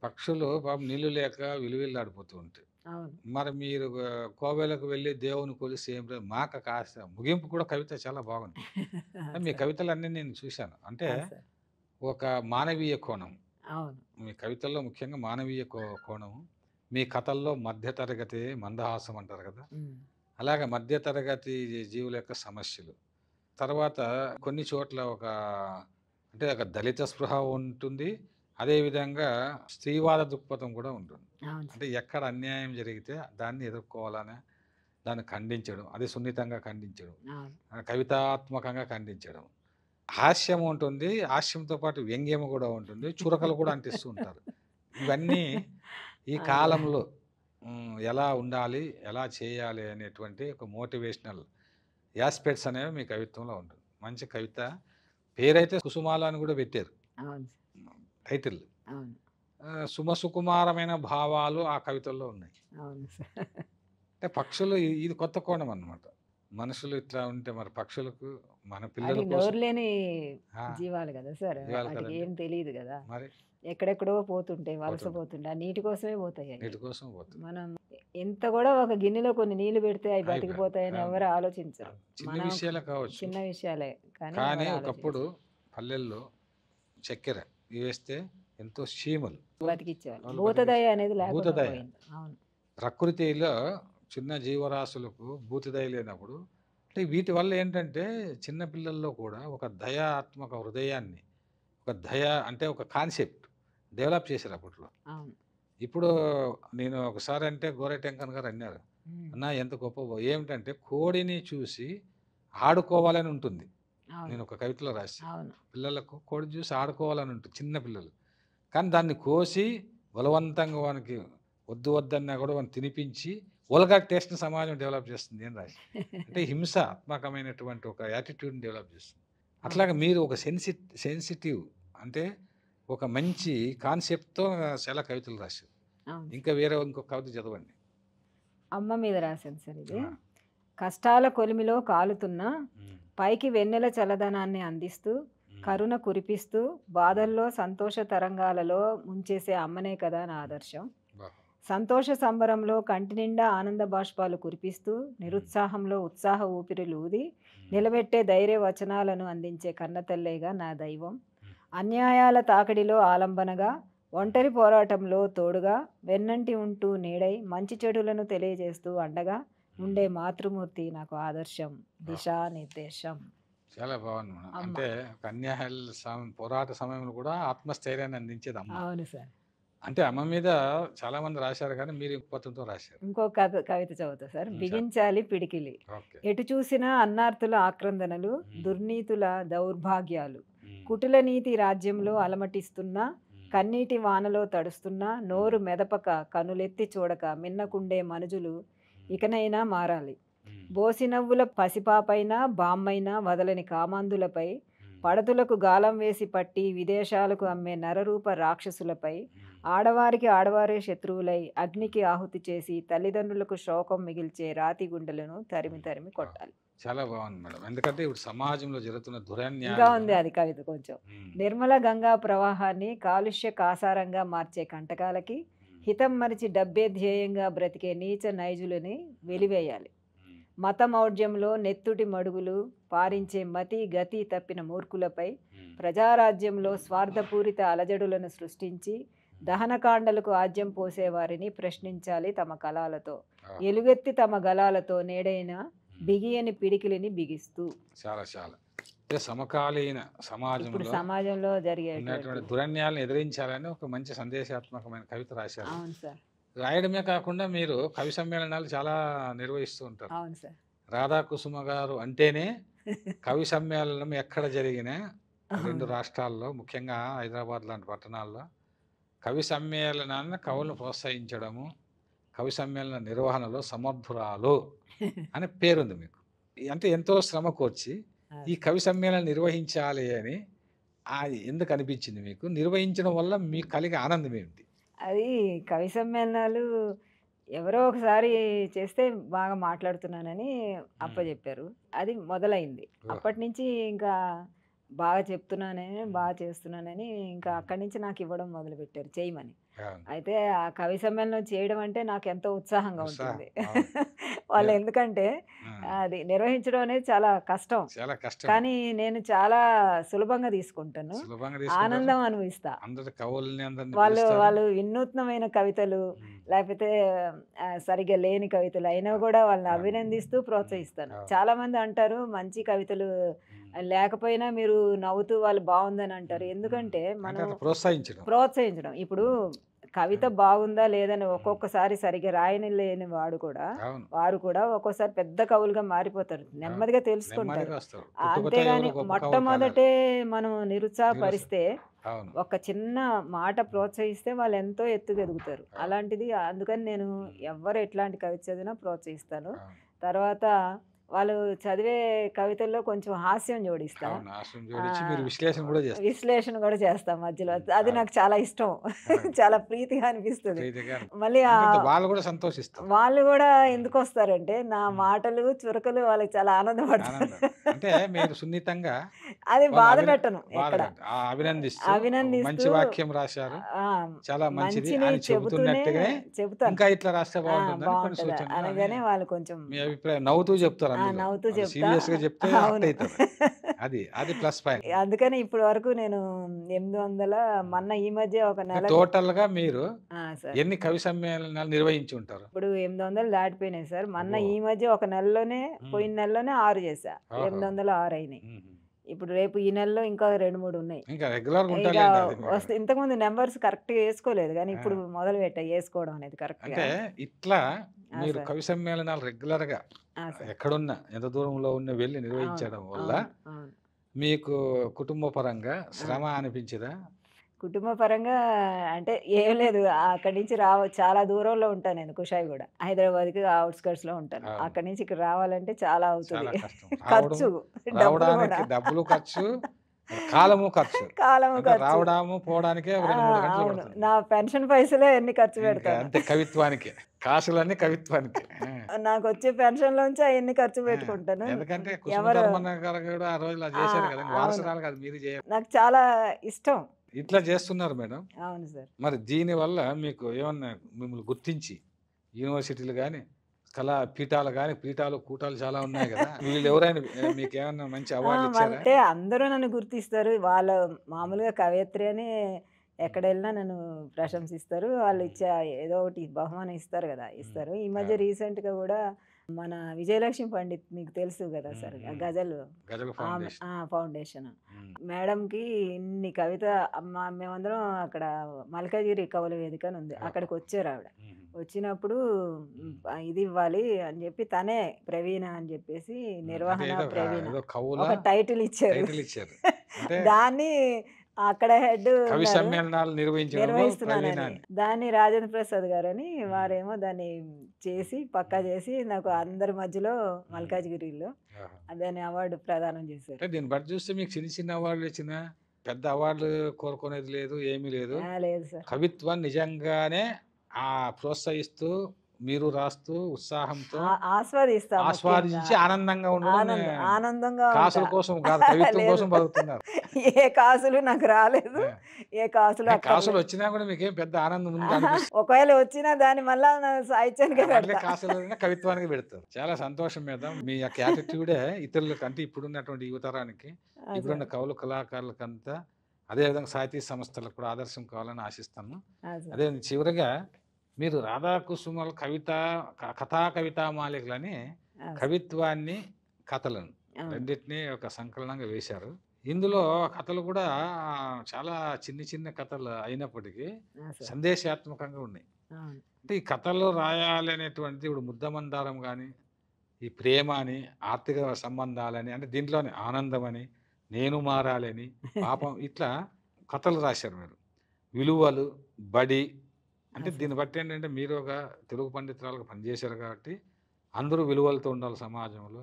పక్షులు పాపం నీళ్లు లేక విలువిల్లాడిపోతూ ఉంటాయి. మరి మీరు కోవెలకు వెళ్ళి దేవుని కొలిసి ఏం మాక కాస్త ముగింపు కూడా కవిత చాలా బాగుంది. మీ కవితలన్నీ నేను చూశాను. అంటే ఒక మానవీయ కోణం మీ కవితల్లో, ముఖ్యంగా మానవీయ కోణం. మీ కథల్లో మధ్యతరగతి మందహాసం అంటారు కదా, అలాగే మధ్యతరగతి జీవుల యొక్క సమస్యలు. తర్వాత కొన్ని చోట్ల ఒక దళిత స్పృహ ఉంటుంది, అదేవిధంగా స్త్రీవాద దృక్పథం కూడా ఉంటుంది. అంటే ఎక్కడ అన్యాయం జరిగితే దాన్ని ఎదుర్కోవాలని దాన్ని ఖండించడం, అది సున్నితంగా ఖండించడం, కవితాత్మకంగా ఖండించడం. హాస్యం ఉంటుంది, హాస్యంతో పాటు వ్యంగ్యం కూడా ఉంటుంది, చురకలు కూడా అంటిస్తూ ఉంటారు. ఇవన్నీ ఈ కాలంలో ఎలా ఉండాలి, ఎలా చేయాలి అనేటువంటి ఒక మోటివేషనల్ యాస్పెక్ట్స్ అనేవి మీ కవిత్వంలో ఉంటుంది. మంచి కవిత. పేరైతే కుసుమాలు అని కూడా పెట్టారు టైటిల్. సుమసుకుమారమైన భావాలు ఆ కవితల్లో ఉన్నాయి. అంటే పక్షులు ఇది కొత్త కోణం అన్నమాట. మనుషులు ఇట్లా ఉంటే మరి పక్షులకు మన పిల్లలు నోరులేని జీవాలు కదా సార్, వాటికి ఏం తెలియదు కదా, మరి ఎక్కడెక్కడో పోతుంటాయి, వలసపోతుంటే ఆ నీటి కోసమే పోతాయి. నీటి కోసం పోతాయి. మనం ఎంత కూడా ఒక గిన్నెలో కొన్ని నీళ్లు పెడితే అవి బతికిపోతాయని ఎవరు ఆలోచించరు. చిన్న విషయాలే కావచ్చు, చిన్న విషయాలే కానీ ఒకప్పుడు పల్లెల్లో చక్కెర వేస్తే ఎంతో చీమలు బతికిచ్చేవాళ్ళు. భూతదయ అనేది లేకపోయింది. ప్రకృతిలో చిన్న జీవరాశులకు భూతిదయ లేనప్పుడు అంటే వీటి వల్ల ఏంటంటే చిన్న పిల్లల్లో కూడా ఒక దయాత్మక హృదయాన్ని, ఒక దయ అంటే ఒక కాన్సెప్ట్ డెవలప్ చేశారు అప్పట్లో. అవును. ఇప్పుడు నేను ఒకసారి అంటే గోరెటెంకన్ గారు అన్నారు, ఉమ్, అన్న ఎంత గొప్ప ఏమిటంటే కోడిని చూసి ఆడుకోవాలని ఉంటుంది. అవును. నేను ఒక కవితలో రాసి అవును. పిల్లలకు కోడి చూసి ఆడుకోవాలని ఉంటుంది చిన్న పిల్లలు, కానీ దాన్ని కోసి బలవంతంగా వానికి వద్దు వద్దన్నా కూడా వాడిని తినిపించి ఒలగాట్ టేస్ట్ని సమాజం డెవలప్ చేస్తుంది ఏం రాసి అంటే హింసాత్మకమైనటువంటి ఒక యాటిట్యూడ్ని డెవలప్ చేస్తుంది. అట్లాగే మీరు ఒక సెన్సిటివ్ అంటే ఒక మంచి కాన్సెప్ట్తో చాలా కవితలు రాశారు. అవును. ఇంకా వేరే ఇంకొక కవిత చదవండి. అమ్మ మీద రాశాను సార్ ఇది. ఆ, కష్టాల కొలిమిలో కాలుతున్న ఉమ్, పైకి వెన్నెల చల్లదనాన్ని అందిస్తూ ఉమ్, కరుణ కురిపిస్తూ బాధల్లో సంతోష తరంగాలలో ముంచేసే అమ్మనే కదా నా ఆదర్శం. బా. సంతోష సంబరంలో కంటి నిండా ఆనంద బాష్పాలు కురిపిస్తూ నిరుత్సాహంలో ఉత్సాహ ఊపిరిలు ఊది నిలబెట్టే ధైర్య వచనాలను అందించే కన్నతల్లేగా నా దైవం. అన్యాయాల తాకిడిలో ఆలంబనగా ఒంటరి పోరాటంలో తోడుగా వెన్నంటి ఉంటూ నీడై మంచి చెడులను తెలియజేస్తూ అండగా ఉండే మాతృమూర్తి నాకు ఆదర్శం, దిశా నిర్దేశం. చాలా బాగుంది మేడం. అమ్మ. అంటే ఒక అన్యాయాల పోరాట సమయంలో కూడా ఆత్మస్థైర్యాన్ని అందించేది అమ్మ. అవును సార్. అంటే అమ్మ మీద చాలా మంది రాశారు, కానీ మీరు ఇంకో పత్రంతో రాశారు. ఇంకో కవిత చదువుతా సార్. సార్. బిగించాలి పిడికిలి, ఓకే. ఎటు చూసినా అన్నార్తుల ఆక్రందనలు, దుర్నీతుల దౌర్భాగ్యాలు, ఉమ్, కుటిల నీతి రాజ్యంలో అలమటిస్తున్నా, ఉమ్, కన్నీటి వానలో తడుస్తున్నా, నోరు మెదపక కనులెత్తి చూడక మిన్నకుండే మనుజులు ఇకనైనా మారాలి. ఉమ్, బోసినవ్వుల పసిపాపైనా బామ్మైనా వదలని కామాంధులపై, ఉమ్, పడతులకు గాలం వేసి పట్టి విదేశాలకు అమ్మే నరరూప రాక్షసులపై, ఉమ్. ఆడవారికి ఆడవారే శత్రువులై అగ్నికి ఆహుతి చేసి తల్లిదండ్రులకు శోకం మిగిల్చే రాతి గుండెలను తరిమి తరిమి కొట్టాలి. చాలా బాగుంది మేడం. ఎందుకంటే ఇప్పుడు సమాజంలో జరుగుతున్న ఇంకా దురన్యాయం. ఉంది అది కవిత కొంచెం. నిర్మల గంగా ప్రవాహాన్ని కాలుష్య కాసారంగా మార్చే కంటకాలకి హితం మరిచి డబ్బే ధ్యేయంగా బ్రతికే నీచ నైజులని వెలివేయాలి. మతమౌఢ్యంలో నెత్తుటి మడుగులు పారించే మతి గతి తప్పిన మూర్ఖులపై, ప్రజారాజ్యంలో స్వార్థపూరిత అలజడులను సృష్టించి దహనకాండలకు ఆజ్యం పోసేవారిని ప్రశ్నించాలి తమ కళాలతో, ఎలుగెత్తి తమ గలాలతో నేడైనా బిగియని పిడికిలిని బిగిస్తూ. చాలా చాలా అంటే సమకాలీన ఇప్పుడు సమాజంలో సమాజంలో జరిగే ఉన్నటువంటి దురన్యాలను ఎదిరించాలని ఒక మంచి సందేశాత్మకమైన కవిత రాశారు. అవును సార్. రాయడమే కాకుండా మీరు కవి సమ్మేళనాలు చాలా నిర్వహిస్తూ ఉంటారు. అవును సార్. రాధాకుసుమ గారు అంటేనే కవి సమ్మేళనం ఎక్కడ జరిగినా రెండు రాష్ట్రాల్లో ముఖ్యంగా హైదరాబాద్ లాంటి పట్టణాల్లో కవి సమ్మేళనాన్ని కవులను ప్రోత్సహించడము, కవి సమ్మేళన నిర్వహణలో సమర్థురాలు అనే పేరుంది మీకు. అంటే ఎంతో శ్రమ కోర్చి ఈ కవి సమ్మేళనం నిర్వహించాలి అని ఎందుకు అనిపించింది మీకు? నిర్వహించడం వల్ల మీకు కలిగే ఆనందం ఏమిటి? అది కవి సమ్మేళనాలు ఎవరో ఒకసారి చేస్తే బాగా మాట్లాడుతున్నానని అప్పచెప్పారు. అది మొదలైంది. అప్పటి నుంచి ఇంకా బాగా చెప్తున్నానని, బాగా చేస్తున్నానని ఇంకా అక్కడి నుంచి నాకు ఇవ్వడం మొదలుపెట్టారు చేయమని. అయితే ఆ కవి సమ్మేళనం చేయడం అంటే నాకు ఎంతో ఉత్సాహంగా ఉంటుంది. వాళ్ళు ఎందుకంటే అది నిర్వహించడం అనేది చాలా కష్టం, కానీ నేను చాలా సులభంగా తీసుకుంటాను, ఆనందం అనుభవిస్తా. వాళ్ళు వినూత్నమైన కవితలు లేకపోతే సరిగ్గా లేని కవితలు అయినా కూడా వాళ్ళని అభినందిస్తూ ప్రోత్సహిస్తాను. చాలా మంది అంటారు మంచి కవితలు లేకపోయినా మీరు నవ్వుతూ వాళ్ళు బాగుందని అంటారు. ఎందుకంటే మనం ప్రోత్సహించడం. ఇప్పుడు కవిత బాగుందా లేదని ఒక్కొక్కసారి సరిగ్గా రాయని లేని వారు కూడా ఒక్కోసారి పెద్ద కవులుగా మారిపోతారు, నెమ్మదిగా తెలుసుకుంటారు. అంతేగాని మొట్టమొదటే మనం నిరుత్సాహపరిస్తే ఒక చిన్న మాట ప్రోత్సహిస్తే వాళ్ళు ఎంతో ఎత్తుకెదుగుతారు. అలాంటిది అందుకని నేను ఎవరు ఎట్లాంటి కవిత చదివినా ప్రోత్సహిస్తాను. తర్వాత వాళ్ళు చదివే కవితల్లో కొంచెం హాస్యం జోడిస్తాం, విశ్లేషణ కూడా చేస్తాం మధ్యలో. అది నాకు చాలా ఇష్టం, చాలా ప్రీతిగా అనిపిస్తుంది. మళ్ళీ వాళ్ళు కూడా ఎందుకు వస్తారంటే నా మాటలు చురకలు వాళ్ళకి చాలా ఆనందపడతారు. అది బాధ పెట్టను, అభినందిస్తూ మంచిని చెబుతాను అనగానే వాళ్ళు కొంచెం నవ్వుతూ చెప్తారు. పెళ్లిలో నవ్వుతూ చెప్తా. సీరియస్ గా చెప్తే అవును. అర్థం అది అది ప్లస్ పాయింట్. అందుకని ఇప్పటి వరకు నేను 800 మొన్న ఈ మధ్య ఒక నెల టోటల్ గా మీరు సార్ ఎన్ని కవి సమ్మేళనాలు నిర్వహించి ఉంటారు? ఇప్పుడు 800 దాటిపోయినాయి సార్. మొన్న అబ్బో. ఈ మధ్య ఒక నెలలోనే ఉమ్. పోయిన నెలలోనే 6 చేశా. ఓహో. 806 అయినాయి. ఉమ్. ఇప్పుడు రేపు ఈ నెలలో ఇంకా 2, 3 ఉన్నాయి. ఇంకా రెగ్యులర్ గా ఇక ఉంటారులేండి అది మీరు. వస్తే ఇంతకుముందు నెంబర్స్ కరెక్ట్‌గా ఏసుకోలేదు గానీ, ఆ. ఇప్పుడు మొదలు పెట్టా ఏసుకోవడం అనేది కరెక్ట్‌గా. అంటే ఇట్లా మీరు సార్. కవి సమ్మేళనాలు రెగ్యులర్ గా సార్. ఎక్కడున్నా ఎంత దూరంలో ఉన్న వెళ్ళి నిర్వహించడం వల్ల అవును. మీకు కుటుంబ పరంగా శ్రమ అనిపించదా? కుటుంబ పరంగా అంటే ఏం లేదు. అక్కడి నుంచి చాలా దూరంలో ఉంటాను నేను కుషాయిగూడ. హైదరాబాద్‌కి ఔట్‌స్కర్ట్స్‌లో ఉంటాను. అవును. అక్కడి నుంచి ఇక్కడ రావాలంటే చాలా అవుతది. చాలా కష్టం. ఖర్చు. డబ్బులు రావడానికి కూడా. డబ్బులు ఖర్చు, కాలము ఖర్చు. కాలము అంటే ఖర్చు. రావడము పోవడానికే 2, 3 గంటలు అవును. పడుతుంది. నా పెన్షన్ పైసలే ఎన్ని ఖర్చు ఇంకా పెడతాను. అంతే కవిత్వానికి. కాసులన్నీ కవిత్వానికి. నాకొచ్చే పెన్షన్‌లోంచి అయన్నీ ఖర్చు పెట్టుకుంటాను. ఎందుకంటే కుసుమ ఎవరు ధర్మన్న గారు కూడా ఆ రోజులు అది చేశారు కదా. అవును. వారసురాలు కాదు మీరు చేయాలి. నాకు చాలా ఇష్టం. ఇట్లా చేస్తున్నారు మేడం. అవును సార్. మరి దీనివల్ల మీకు ఏమన్నా మిమ్మల్ని గుర్తించి యూనివర్సిటీలు కానీ కళా పీఠాలు కానీ పీఠాలు కూటాలు చాలా ఉన్నాయి కదా. వీళ్ళు ఎవరైనా మీకు ఏమన్నా మంచి అవార్డులు ఇచ్చారా? అంటే అందరూ నన్ను గుర్తిస్తారు. వాళ్ళ మామూలుగా కవయిత్రి అని ఎక్కడెళ్ళినా నన్ను ప్రశంసిస్తారు. వాళ్ళు ఇచ్చే ఏదో ఒకటి బహుమానం ఇస్తారు కదా! ఇస్తారు. ఈ మధ్య రీసెంట్‌గా కూడా మన విజయలక్ష్మి పండిత్ మీకు తెలుసు కదా సార్. గజల్ గజల్ ఫౌండేషన్. ఫౌండేషన్. మేడంకి ఇన్ని కవిత మేమందరం అక్కడ మల్కాజిగిరి కవుల వేదిక అని ఉంది. అక్కడికి వచ్చారు ఆవిడ. వచ్చినప్పుడు ఇది ఇవ్వాలి అని చెప్పి తనే ప్రవీణ అని చెప్పేసి నిర్వహణ ప్రవీణ ఒక టైటిల్ ఇచ్చారు. దాన్ని అక్కడ హెడ్ కవి సమ్మేళనాలు నిర్వహిస్తున్నానని దాన్ని రాజేంద్ర ప్రసాద్ గారని వారేమో దాన్ని చేసి పక్కా చేసి నాకు అందరి మధ్యలో మల్కాజ్గిరిలో దాని అవార్డు ప్రదానం చేశారు. దీన్ని బట్టి చూస్తే మీకు చిన్న చిన్న అవార్డులు ఇచ్చిన పెద్ద అవార్డులు కోరుకునేది లేదు, ఏమీ లేదు. లేదు సార్. కవిత్వాన్ని నిజంగానే ప్రోత్సహిస్తూ మీరు రాస్తూ ఉత్సాహంతో ఆస్వాదించి ఆనందంగా ఉండడం. ఆనందంగా కాసుల కోసం కాదు, కవిత్వం కోసం బతుకుతున్నారు. ఏ కాసులు నాకు రాలేదు. ఏ కాసులు వచ్చినా కూడా మీకేం పెద్ద ఆనందం ఉంది. ఒకవేళ వచ్చినా దాని మళ్ళా సాహిత్యానికి కాసులు కవిత్వానికి పెడతారు. చాలా సంతోషం మీద మీ యొక్క యాటిట్యూడే ఇతరులకు అంటే ఇప్పుడున్నటువంటి యువతరానికి ఇప్పుడున్న కవులు కళాకారులకంతా అదేవిధంగా సాహితీ సంస్థలకు కూడా ఆదర్శం కావాలని ఆశిస్తాను. అదే చివరిగా మీరు రాధాకుసుమల కథా కవితా మాలికలని కవిత్వాన్ని కథలను రెండింటినీ ఒక సంకలనంగా వేశారు. ఇందులో కథలు కూడా చాలా చిన్న చిన్న కథలు అయినప్పటికీ సందేశాత్మకంగా ఉన్నాయి. అంటే ఈ కథలు రాయాలి అనేటువంటిది ఇప్పుడు ముద్దమందారం కానీ ఈ ప్రేమ అని ఆర్థిక సంబంధాలని అంటే దీంట్లోనే ఆనందం అని నేను మారాలని పాపం ఇట్లా కథలు రాశారు మీరు. విలువలు బడి అంటే దీన్ని బట్టి ఏంటంటే మీరు ఒక తెలుగు పండితురాలకు పనిచేశారు కాబట్టి అందరూ విలువలతో ఉండాలి సమాజంలో,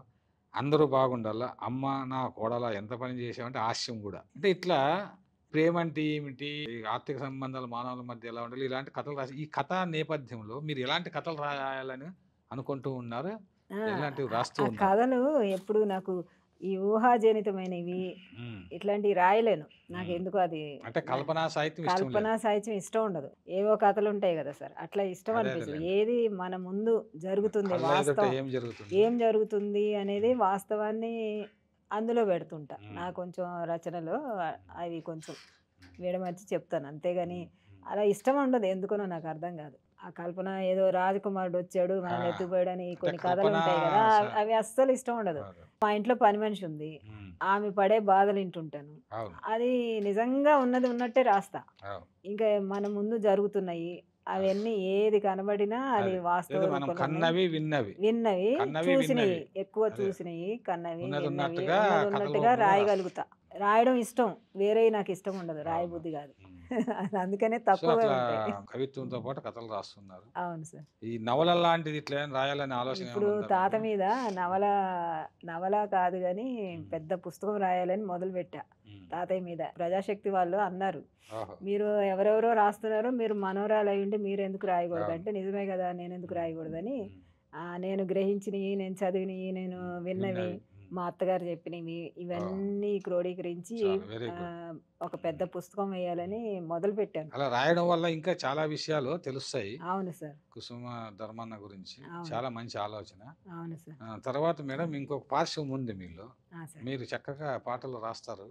అందరూ బాగుండాలి. అమ్మ నా కోడల ఎంత పని చేసామంటే హాస్యం కూడా. అంటే ఇట్లా ప్రేమ అంటే ఏమిటి, ఆర్థిక సంబంధాలు మానవుల మధ్య ఎలా ఉండాలి, ఇలాంటి కథలు రాసి ఈ కథా నేపథ్యంలో మీరు ఎలాంటి కథలు రాయాలని అనుకుంటూ ఉన్నారు, ఎలాంటివి రాస్తూ ఉన్నారు? కథలు ఎప్పుడు నాకు ఈ ఊహాజనితమైనవి ఇట్లాంటివి రాయలేను. నాకు ఎందుకు అది అంటే కల్పనా సాహిత్యం ఇష్టం ఉండదు. ఏవో కథలు ఉంటాయి కదా సార్, అట్లా ఇష్టం అనిపిస్తుంది. ఏది మన ముందు జరుగుతుంది, వాస్తవం ఏం జరుగుతుంది అనేది వాస్తవాన్ని అందులో పెడుతుంటా. నాకు కొంచెం రచనలో అవి కొంచెం విడమర్చి చెప్తాను, అంతేగాని అలా ఇష్టం ఉండదు. ఎందుకనో నాకు అర్థం కాదు. ఆ కల్పన ఏదో రాజకుమారుడు వచ్చాడు మనం ఎత్తుపోయాడని కొన్ని కథలు ఉంటాయి కదా, అవి అస్సలు ఇష్టం ఉండదు. మా ఇంట్లో పని మనిషి ఉంది, ఆమె పడే బాధలు వింటుంటాను. అది నిజంగా ఉన్నది ఉన్నట్టే రాస్తా. ఇంకా మన ముందు జరుగుతున్నాయి అవన్నీ ఏది కనబడినా అది వాస్తవం. విన్నవి చూసినవి ఎక్కువ చూసినవి కన్నవి ఉన్నట్టుగా రాయగలుగుతా. రాయడం ఇష్టం, వేరే నాకు ఇష్టం ఉండదు, రాయబుద్ధి కాదు. అందుకనే తక్కువ కవిత్వంతో పాటు కథలు రాస్తున్నారు. అవును సార్. ఈ నవల లాంటిది ఇట్లా రాయాలని ఆలోచన ఇప్పుడు తాత మీద నవల కాదు కానీ పెద్ద పుస్తకం రాయాలని మొదలు పెట్టా. తాతయ్య మీద ప్రజాశక్తి వాళ్ళు అన్నారు, మీరు ఎవరెవరో రాస్తున్నారు, మీరు మనోరాలు అయ్యుంటే మీరు ఎందుకు రాయకూడదు అంటే, నిజమే కదా నేను ఎందుకు రాయకూడదని నేను గ్రహించినవి, నేను చదివినవి, నేను విన్నవి మా అత్తగారు చెప్పినవి ఇవన్నీ క్రోడీకరించి వెరీ గుడ్. ఒక పెద్ద పుస్తకం వేయాలని మొదలు పెట్టాను. అలా రాయడం వల్ల ఇంకా చాలా విషయాలు తెలుస్తాయి అవును సార్. కుసుమ ధర్మన్న గురించి. అవును. చాలా మంచి ఆలోచన. అవును సార్. తర్వాత మేడం ఇంకొక పార్శ్వం ఉంది మీలో. సార్. మీరు చక్కగా పాటలు రాస్తారు,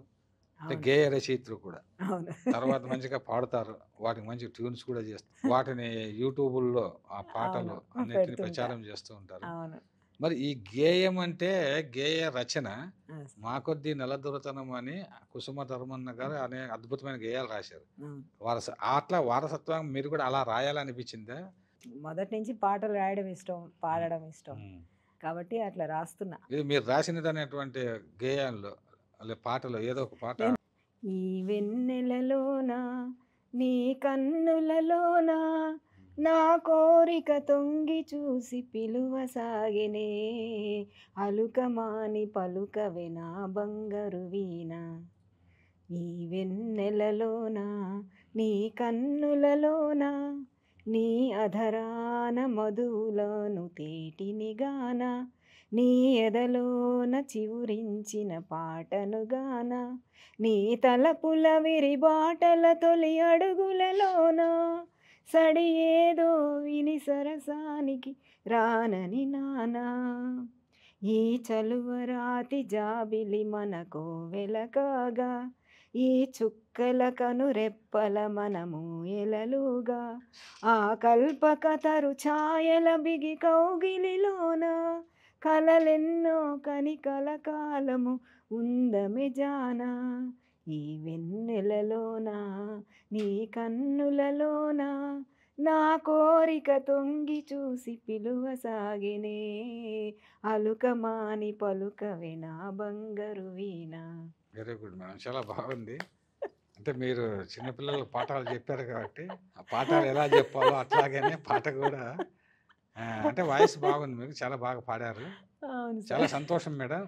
అంటే అవును. గేయ రచయిత్రు కూడా. అవును. తర్వాత మంచిగా పాడతారు, వాటికి మంచి ట్యూన్స్ కూడా చేస్తారు, వాటిని యూట్యూబుల్లో ఆ పాటలు అవును. అన్నిటిని పెడుతుంటా. ప్రచారం చేస్తూ ఉంటారు. అవును. మరి ఈ గేయం అంటే గేయ రచన సార్. మా కొద్ది నెలదొరతనం అని కుసుమ ధర్మన్న గారు అనే అద్భుతమైన గేయాలు రాశారు. అవును. అట్లా వారసత్వం మీరు కూడా అలా రాయాలనిపించిందా? మొదటి నుంచి పాటలు రాయడం ఇష్టం, పాడడం ఇష్టం కాబట్టి అట్లా రాస్తున్నా. ఇది మీరు రాసినది అనేటువంటి గేయాల్లో పాటలో ఏదో ఒక పాట. ఈ వెన్నెలలోన నీ కన్నులలోన నా కోరిక తొంగి చూసి పిలువసాగినే, అలుకమాని పలుకవే నా బంగారు వీణ. ఈ వెన్నెలలోన నీ కన్నులలోన నీ అధరాన మధువులను తేటినిగాన, నీ ఎదలోన చివురించిన పాటనుగాన, నీ తలపుల విరిబాటల తొలి అడుగులలోన సడి ఏదో విని సరసానికి రానని నానా. ఈ చలువరాతి జాబిలి మనకో వెలకాగా, ఈ చుక్కల కనురెప్పల మనము ఎలలుగా, ఆ కల్పకతరు ఛాయల బిగి కౌగిలిలోన కలలెన్నో కని కలకాలము ఉందమె జాన. ఈ వెన్నెలలోన నీ కన్నులలోన నా కోరిక తొంగి చూసి పిలువసాగినే, అలుకమాని పలుకవే నా బంగారు వీణ. వెరీ గుడ్ మేడం, చాలా బాగుంది. అంటే మీరు చిన్నపిల్లలు పాఠాలు చెప్పారు కాబట్టి ఆ పాఠాలు ఎలా చెప్పాలో అట్లాగనే పాట కూడా అంటే వాయిస్ బాగుంది, మీకు చాలా బాగా పాడారు. అవును చాలా సార్. సంతోషం మేడం.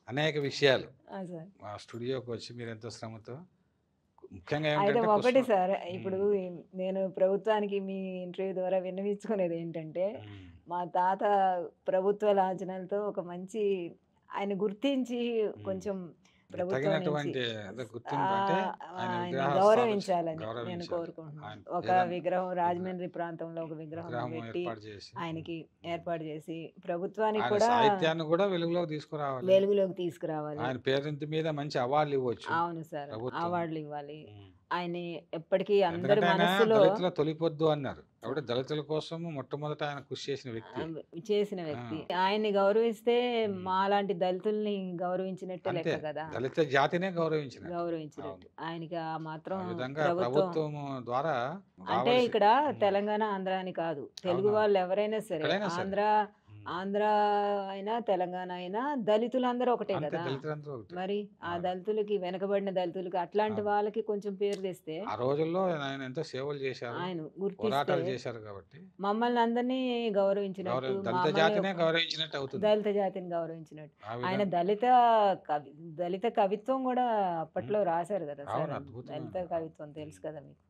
అనేక విషయాలు సార్. మా స్టూడియోకి వచ్చి మీరు ఎంతో శ్రమతో, ముఖ్యంగా అయితే ఏంటంటే ఒకటి సార్, ఇప్పుడు నేను ప్రభుత్వానికి మీ ఇంటర్వ్యూ ద్వారా విన్నవించుకునేది ఏంటంటే, మా తాత ప్రభుత్వ లాంఛనాలతో ఒక మంచి ఆయన గుర్తించి కొంచెం ప్రభుత్వం నుంచి తగినటువంటి అదే గుర్తింపు అంటే ఆయన ఆయన విగ్రహ గౌరవించాలని నేను గౌరవించాలి. కోరుకుంటున్నాను. ఆయన ఒక ఏదైనా విగ్రహం రాజమండ్రి ప్రాంతంలో ఒక విగ్రహం విగ్రహం పెట్టి ఏర్పాటు చేసి ఆయనకి ఏర్పాటు చేసి ప్రభుత్వానికి ఆయన కూడా సాహిత్యాన్ని కూడా వెలుగులోకి తీసుకురావాలి. వెలుగులోకి తీసుకురావాలి. ఆయన పేరెంట్ మీద మంచి అవార్డులు ఇవ్వచ్చు అవును సార్, ప్రభుత్వం. అవార్డులు ఇవ్వాలి. ఆయన ఎప్పటికీ అందరి ఎందుకంటే ఆయన మనసులో దళితుల తొలిపొద్దు అన్నారు కాబట్టి దళితుల కోసం మొట్టమొదట ఆయన కృషి చేసిన వ్యక్తి. చేసిన వ్యక్తి. ఆయన్ని గౌరవిస్తే మాలాంటి దళితుల్ని గౌరవించినట్టే అంతే, లెక్క కదా, దళిత జాతినే గౌరవించినట్టు. ఆయనకి ఆ మాత్రం ఆ విధంగా ప్రభుత్వం ప్రభుత్వం ద్వారా అంటే రావాల్సి- ఇక్కడ తెలంగాణ ఆంధ్ర అని కాదు, తెలుగు అవునా. వాళ్ళు ఎవరైనా సరే, ఎక్కడైనా సరే. ఆంధ్ర అయినా తెలంగాణ అయినా దళితులందరూ ఒకటే అంతే, కదా. దళితులందరూ ఒకటే. మరి ఆ అవును. దళితులకి, వెనకబడిన దళితులకి అట్లాంటి వాళ్ళకి కొంచెం పేరు తెస్తే, ఆ రోజుల్లో ఆయన ఎంతో సేవలు చేశారు, ఆయన గుర్తిస్తే పోరాటాలు చేశారు కాబట్టి మమ్మల్ని అందరినీ గౌరవించినట్టు, దళిత జాతినే గౌరవించినట్టు అవుతుంది. దళిత జాతిని గౌరవించినట్టు. ఆ ఆయన విధంగా దళిత కవిత్వం కూడా అప్పట్లో రాశారు కదా సార్. అవును, అద్భుతమైన దళిత కవిత్వం తెలుసు కదా మీకు.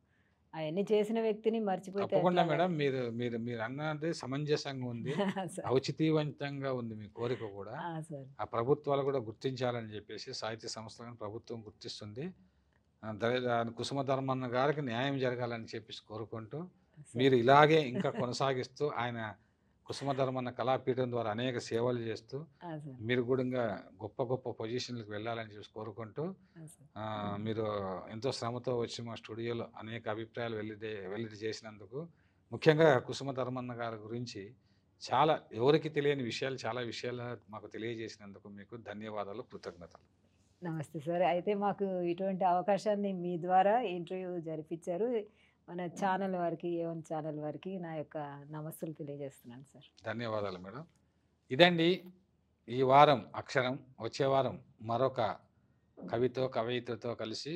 అవన్నీ చేసిన వ్యక్తిని మర్చిపోతే తప్పకుండా ఎట్లా? మేడం, మీరు మీరు మీరు అన్నది సమంజసంగా ఉంది, సార్. ఔచితీవంతంగా ఉంది మీ కోరిక కూడా. సార్. ఆ ప్రభుత్వాలు కూడా గుర్తించాలని చెప్పేసి సాహిత్య సంస్థలను ప్రభుత్వం గుర్తిస్తుంది. కుసుమ ధర్మన్న గారికి న్యాయం జరగాలని చెప్పేసి కోరుకుంటూ మీరు ఇలాగే ఇంకా కొనసాగిస్తూ ఆయన కుసుమ ధర్మన్న కళాపీఠం ద్వారా అనేక సేవలు చేస్తూ సార్. మీరు కూడా ఇంకా గొప్ప గొప్ప పొజిషన్లకు వెళ్ళాలని చెప్పి కోరుకుంటూ సార్. మీరు ఎంతో శ్రమతో వచ్చి మా స్టూడియోలో అనేక అభిప్రాయాలు వెల్లడి చేసినందుకు, ముఖ్యంగా కుసుమ ధర్మన్న గారి గురించి చాలా ఎవరికి తెలియని విషయాలు, చాలా విషయాలు మాకు తెలియజేసినందుకు మీకు ధన్యవాదాలు, కృతజ్ఞతలు. నమస్తే సార్. అయితే మాకు ఇటువంటి అవకాశాన్ని మీ ద్వారా ఇంటర్వ్యూ జరిపించారు. మన ఛానల్ వారికి, ఏవన్ ఛానల్ వారికి నా యొక్క నమస్సులు తెలియజేస్తున్నాను సార్. ధన్యవాదాలు మేడం. ఇదండి ఈ వారం అక్షరం. వచ్చే వారం మరొక కవితతో కలిసి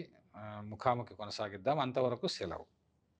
ముఖాముఖి కొనసాగిద్దాం. అంతవరకు సెలవు.